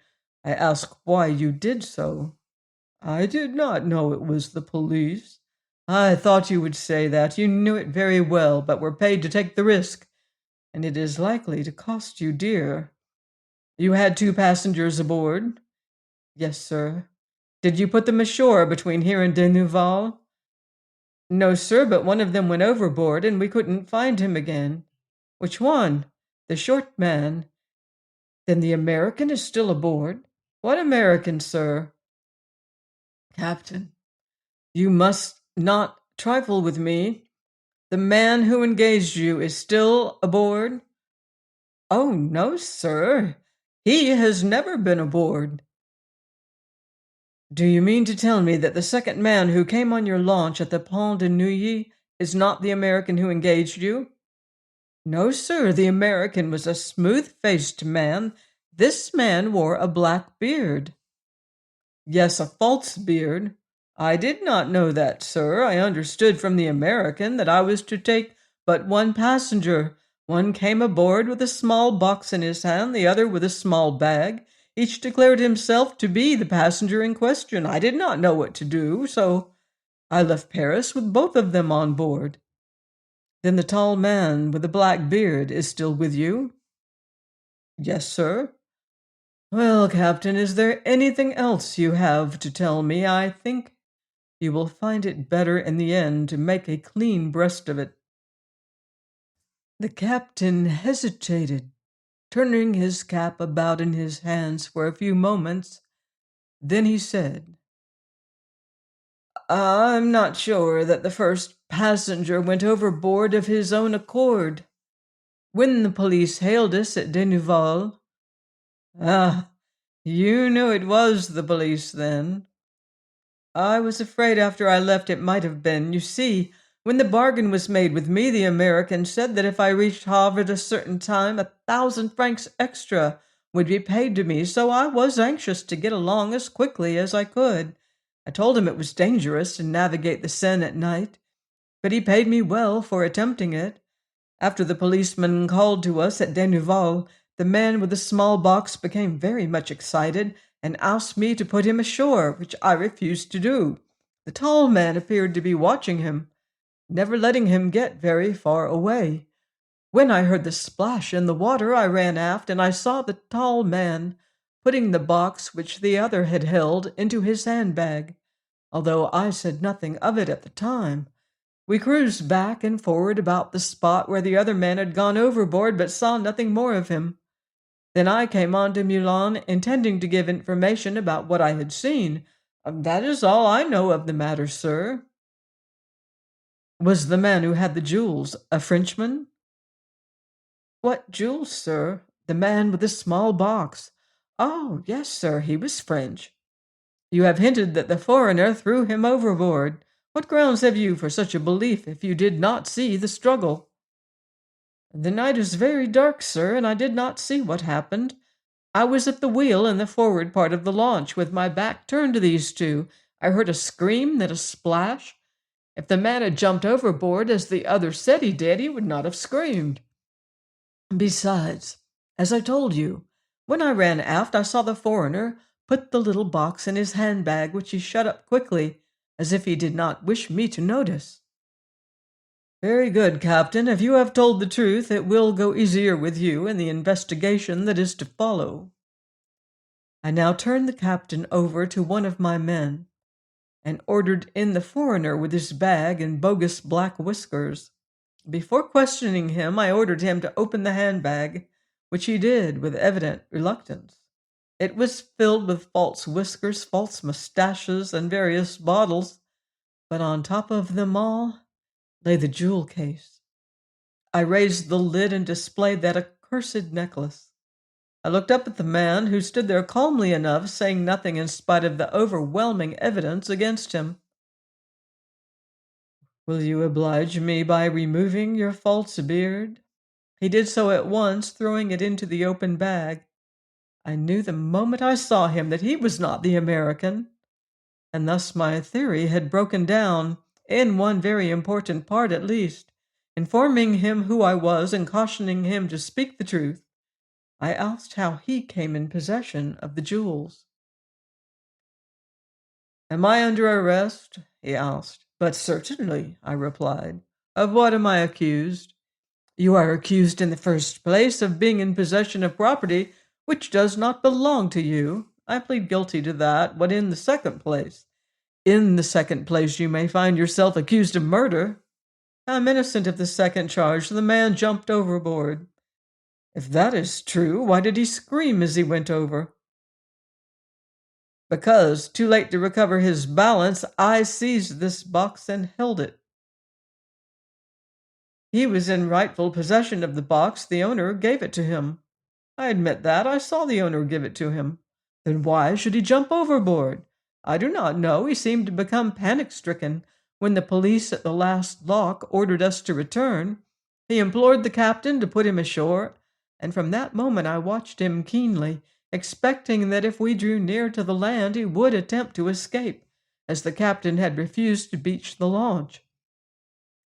A: I ask why you did so." "I did not know it was the police." "I thought you would say that. You knew it very well, but were paid to take the risk, and it is likely to cost you dear." "You had two passengers aboard?" "Yes, sir." "Did you put them ashore between here and Denouval?" "No, sir, but one of them went overboard, and we couldn't find him again." "Which one?" "The short man." "Then the American is still aboard?" "What American, sir?" "Captain, you must not trifle with me. The man who engaged you is still aboard?" "Oh, no, sir. He has never been aboard." "Do you mean to tell me that the second man who came on your launch at the Pont de Neuilly is not the American who engaged you?" "No, sir. The American was a smooth-faced man. This man wore a black beard." "Yes, a false beard." "I did not know that, sir. I understood from the American that I was to take but one passenger. One came aboard with a small box in his hand, the other with a small bag. Each declared himself to be the passenger in question. I did not know what to do, so I left Paris with both of them on board." "Then the tall man with the black beard is still with you?" "Yes, sir." "Well, Captain, is there anything else you have to tell me? I think you will find it better in the end to make a clean breast of it." The captain hesitated, turning his cap about in his hands for a few moments. Then he said, "I'm not sure that the first passenger went overboard of his own accord. When the police hailed us at Denouval—" "Ah, you knew it was the police, then?" "I was afraid after I left it might have been. You see, when the bargain was made with me, the American said that if I reached Havre at a certain time, 1,000 francs extra would be paid to me, so I was anxious to get along as quickly as I could. I told him it was dangerous to navigate the Seine at night, but he paid me well for attempting it. After the policeman called to us at Denouval, the man with the small box became very much excited and asked me to put him ashore, which I refused to do. The tall man appeared to be watching him, never letting him get very far away. When I heard the splash in the water, I ran aft and I saw the tall man putting the box which the other had held into his handbag, although I said nothing of it at the time. We cruised back and forward about the spot where the other man had gone overboard, but saw nothing more of him. Then I came on to Milan, intending to give information about what I had seen. That is all I know of the matter, sir. Was the man who had the jewels a Frenchman? What jewels, sir? The man with the small box. Oh, yes, sir, he was French. You have hinted that the foreigner threw him overboard. What grounds have you for such a belief if you did not see the struggle? The night is very dark, sir, and I did not see what happened. I was at the wheel in the forward part of the launch, with my back turned to these two. I heard a scream, then a splash. If the man had jumped overboard, as the other said he did, he would not have screamed. Besides, as I told you, when I ran aft, I saw the foreigner put the little box in his handbag, which he shut up quickly, as if he did not wish me to notice. Very good, Captain. If you have told the truth, it will go easier with you in the investigation that is to follow. I now turned the captain over to one of my men, and ordered in the foreigner with his bag and bogus black whiskers. Before questioning him, I ordered him to open the handbag, which he did with evident reluctance. It was filled with false whiskers, false mustaches, and various bottles, but on top of them all lay the jewel case. I raised the lid and displayed that accursed necklace. I looked up at the man, who stood there calmly enough, saying nothing in spite of the overwhelming evidence against him. Will you oblige me by removing your false beard? He did so at once, throwing it into the open bag. I knew the moment I saw him that he was not the American, and thus my theory had broken down, in one very important part at least. Informing him who I was and cautioning him to speak the truth, I asked how he came in possession of the jewels. Am I under arrest? He asked. But certainly, I replied. Of what am I accused? You are accused in the first place of being in possession of property which does not belong to you. I plead guilty to that. But in the second place, you may find yourself accused of murder. I'm innocent of the second charge. The man jumped overboard. If that is true, why did he scream as he went over? Because, too late to recover his balance, I seized this box and held it. He was in rightful possession of the box. The owner gave it to him. I admit that. I saw the owner give it to him. Then why should he jump overboard? I do not know. He seemed to become panic-stricken when the police at the last lock ordered us to return. He implored the captain to put him ashore, and from that moment I watched him keenly, expecting that if we drew near to the land he would attempt to escape, as the captain had refused to beach the launch.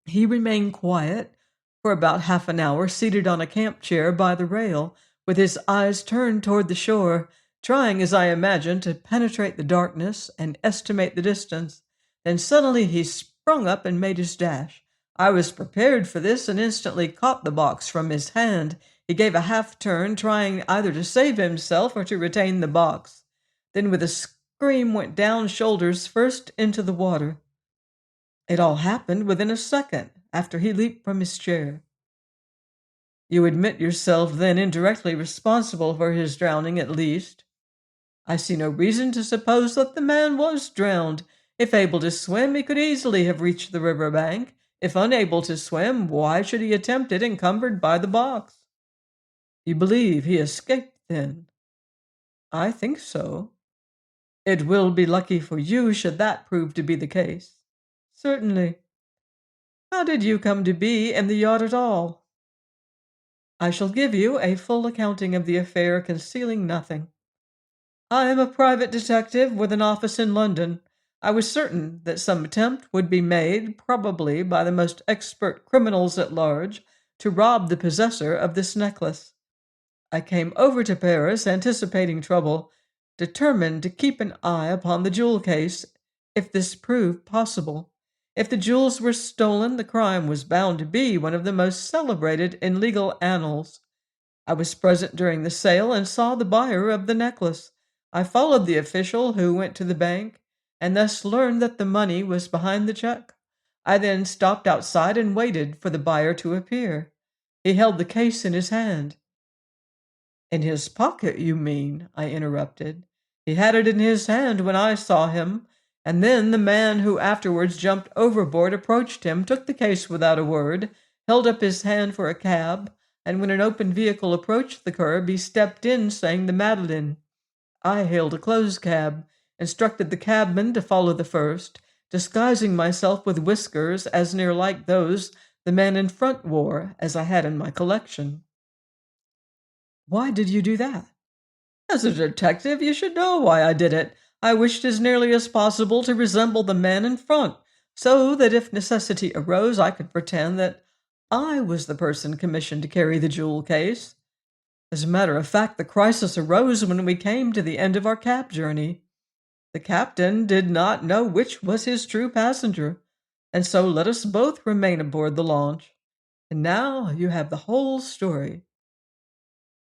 A: He remained quiet for about half an hour, seated on a camp chair by the rail, with his eyes turned toward the shore, trying, as I imagined, to penetrate the darkness and estimate the distance. Then suddenly he sprung up and made his dash. I was prepared for this and instantly caught the box from his hand. He gave a half-turn, trying either to save himself or to retain the box. Then with a scream went down shoulders first into the water. It all happened within a second after he leaped from his chair. You admit yourself then indirectly responsible for his drowning, at least. I see no reason to suppose that the man was drowned. If able to swim, he could easily have reached the river bank. If unable to swim, why should he attempt it encumbered by the box? You believe he escaped, then? I think so. It will be lucky for you should that prove to be the case. Certainly. How did you come to be in the yacht at all? I shall give you a full accounting of the affair, concealing nothing. I am a private detective with an office in London. I was certain that some attempt would be made, probably by the most expert criminals at large, to rob the possessor of this necklace. I came over to Paris, anticipating trouble, determined to keep an eye upon the jewel case, If this proved possible, if the jewels were stolen, the crime was bound to be one of the most celebrated in legal annals. I was present during the sale and saw the buyer of the necklace. I followed the official who went to the bank and thus learned that the money was behind the check. I then stopped outside and waited for the buyer to appear. He held the case in his hand. In his pocket, you mean? I interrupted. He had it in his hand when I saw him, and then the man who afterwards jumped overboard approached him, took the case without a word, held up his hand for a cab, and when an open vehicle approached the curb, he stepped in, saying the Madeleine. I hailed a closed cab, instructed the cabman to follow the first, disguising myself with whiskers as near like those the man in front wore as I had in my collection. Why did you do that? As a detective, you should know why I did it. I wished as nearly as possible to resemble the man in front, so that if necessity arose, I could pretend that I was the person commissioned to carry the jewel case. As a matter of fact, the crisis arose when we came to the end of our cab journey. The captain did not know which was his true passenger, and so let us both remain aboard the launch. And now you have the whole story.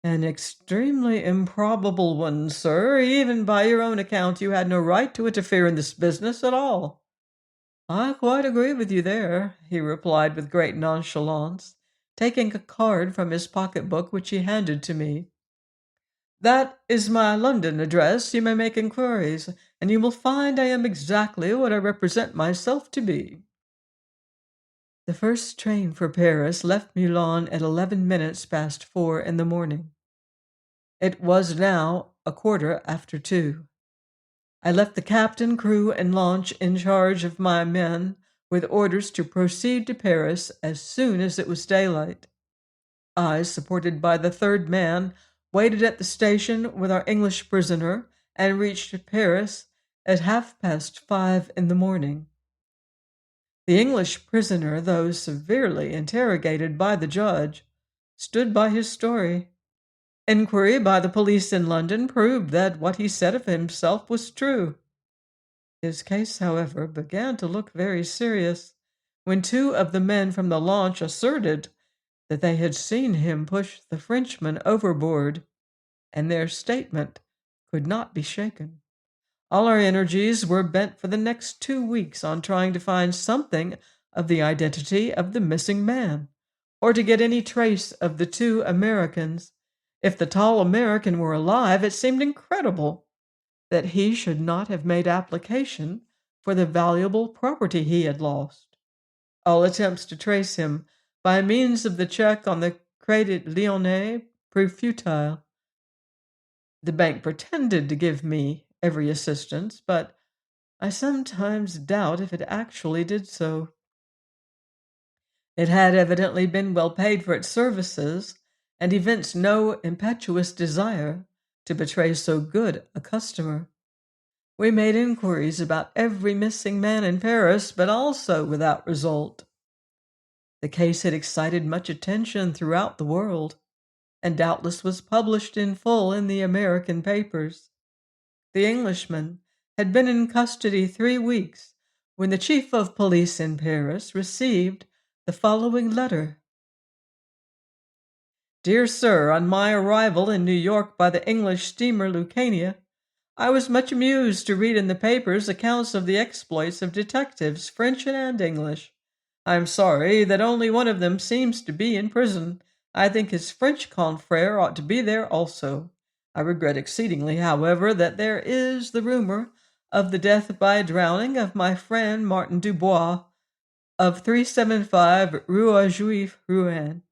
A: An extremely improbable one, sir. Even by your own account, you had no right to interfere in this business at all. I quite agree with you there, he replied with great nonchalance, taking a card from his pocketbook which he handed to me. That is my London address. You may make inquiries, and you will find I am exactly what I represent myself to be. The first train for Paris left Moulins at 11 minutes past 4 in the morning. It was now 2:15. I left the captain, crew, and launch in charge of my men, with orders to proceed to Paris as soon as it was daylight. I, supported by the third man, waited at the station with our English prisoner and reached Paris at 5:30 in the morning. The English prisoner, though severely interrogated by the judge, stood by his story. Inquiry by the police in London proved that what he said of himself was true. His case, however, began to look very serious when two of the men from the launch asserted that they had seen him push the Frenchman overboard, and their statement could not be shaken. All our energies were bent for the next 2 weeks on trying to find something of the identity of the missing man, or to get any trace of the two Americans. If the tall American were alive, it seemed incredible that he should not have made application for the valuable property he had lost. All attempts to trace him by means of the check on the Crédit Lyonnais proved futile. The bank pretended to give me every assistance, but I sometimes doubt if it actually did so. It had evidently been well paid for its services, and evinced no impetuous desire to betray so good a customer. We made inquiries about every missing man in Paris, but also without result. The case had excited much attention throughout the world, and doubtless was published in full in the American papers. The Englishman had been in custody 3 weeks when the chief of police in Paris received the following letter. Dear Sir, on my arrival in New York by the English steamer Lucania, I was much amused to read in the papers accounts of the exploits of detectives, French and English. I am sorry that only one of them seems to be in prison. I think his French confrère ought to be there also. I regret exceedingly, however, that there is the rumor of the death by drowning of my friend Martin Dubois, of 375 Rue Juif, Rouen.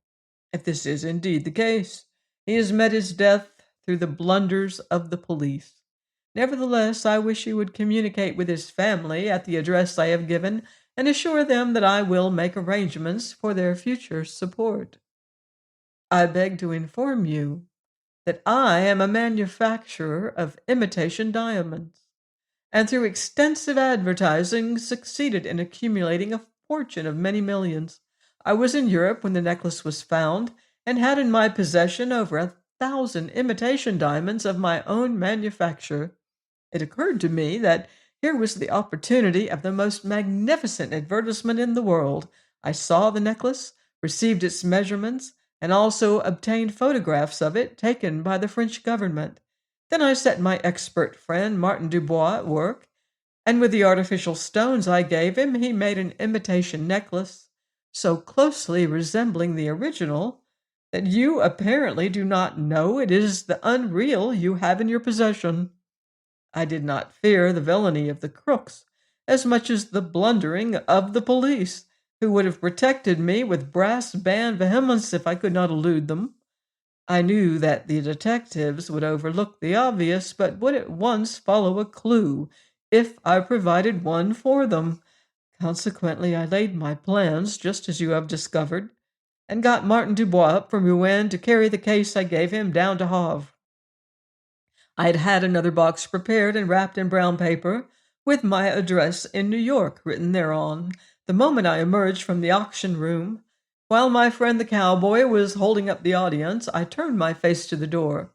A: If this is indeed the case, he has met his death through the blunders of the police. Nevertheless, I wish you would communicate with his family at the address I have given and assure them that I will make arrangements for their future support. I beg to inform you that I am a manufacturer of imitation diamonds, and through extensive advertising succeeded in accumulating a fortune of many millions. I was in Europe when the necklace was found, and had in my possession over 1,000 imitation diamonds of my own manufacture. It occurred to me that Here was the opportunity of the most magnificent advertisement in the world. I saw the necklace, received its measurements, and also obtained photographs of it taken by the French government. Then I set my expert friend Martin Dubois at work, and with the artificial stones I gave him, he made an imitation necklace so closely resembling the original that you apparently do not know it is the unreal you have in your possession. I did not fear the villainy of the crooks as much as the blundering of the police, who would have protected me with brass band vehemence if I could not elude them. I knew that the detectives would overlook the obvious, but would at once follow a clue if I provided one for them. Consequently, I laid my plans just as you have discovered, and got Martin Dubois up from Rouen to carry the case I gave him down to Havre. I had had another box prepared and wrapped in brown paper, with my address in New York written thereon, the moment I emerged from the auction room. While my friend the cowboy was holding up the audience, I turned my face to the door,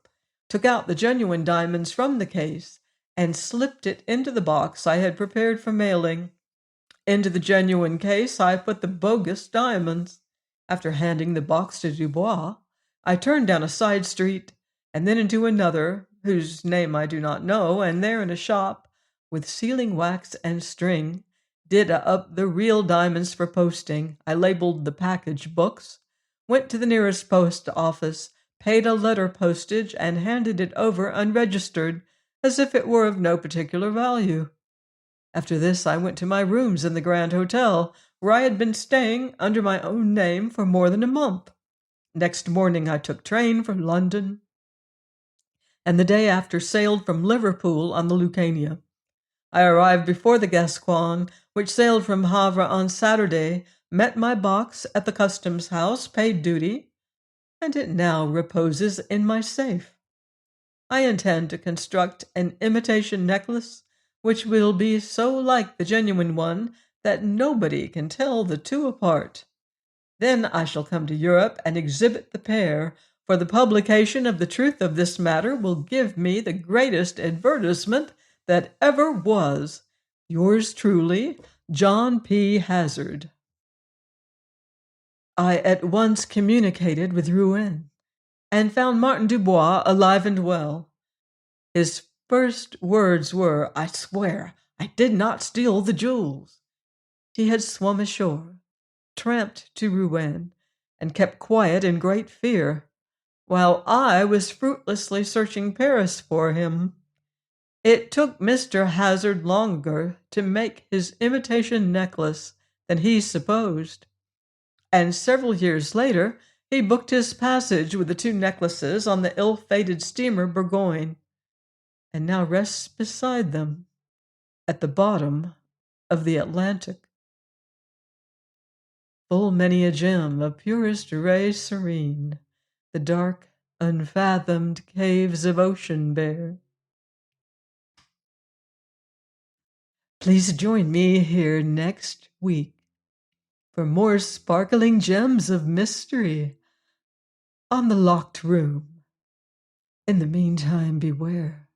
A: took out the genuine diamonds from the case, and slipped it into the box I had prepared for mailing. Into the genuine case I put the bogus diamonds. After handing the box to Dubois, I turned down a side street, and then into another, whose name I do not know, and there in a shop, with sealing wax and string, did up the real diamonds for posting. I labeled the package books, went to the nearest post office, paid a letter postage, and handed it over unregistered, as if it were of no particular value. After this, I went to my rooms in the Grand Hotel, where I had been staying under my own name for more than a month. Next morning, I took train for London, and the day after sailed from Liverpool on the Lucania. I arrived before the Gascoigne, which sailed from Havre on Saturday, met my box at the customs house, paid duty, and it now reposes in my safe. I intend to construct an imitation necklace which will be so like the genuine one that nobody can tell the two apart. Then I shall come to Europe and exhibit the pair, for the publication of the truth of this matter will give me the greatest advertisement that ever was. Yours truly, John P. Hazard. I at once communicated with Rouen, and found Martin Dubois alive and well. His first words were, "I swear I did not steal the jewels." He had swum ashore, tramped to Rouen, and kept quiet in great fear, while I was fruitlessly searching Paris for him. It took Mr. Hazard longer to make his imitation necklace than he supposed, and several years later he booked his passage with the two necklaces on the ill-fated steamer Bourgogne, and now rests beside them at the bottom of the Atlantic. Full many a gem of purest ray serene, the dark, unfathomed caves of ocean bear. Please join me here next week for more sparkling gems of mystery on The Locked Room. In the meantime, beware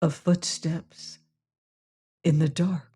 A: of footsteps in the dark.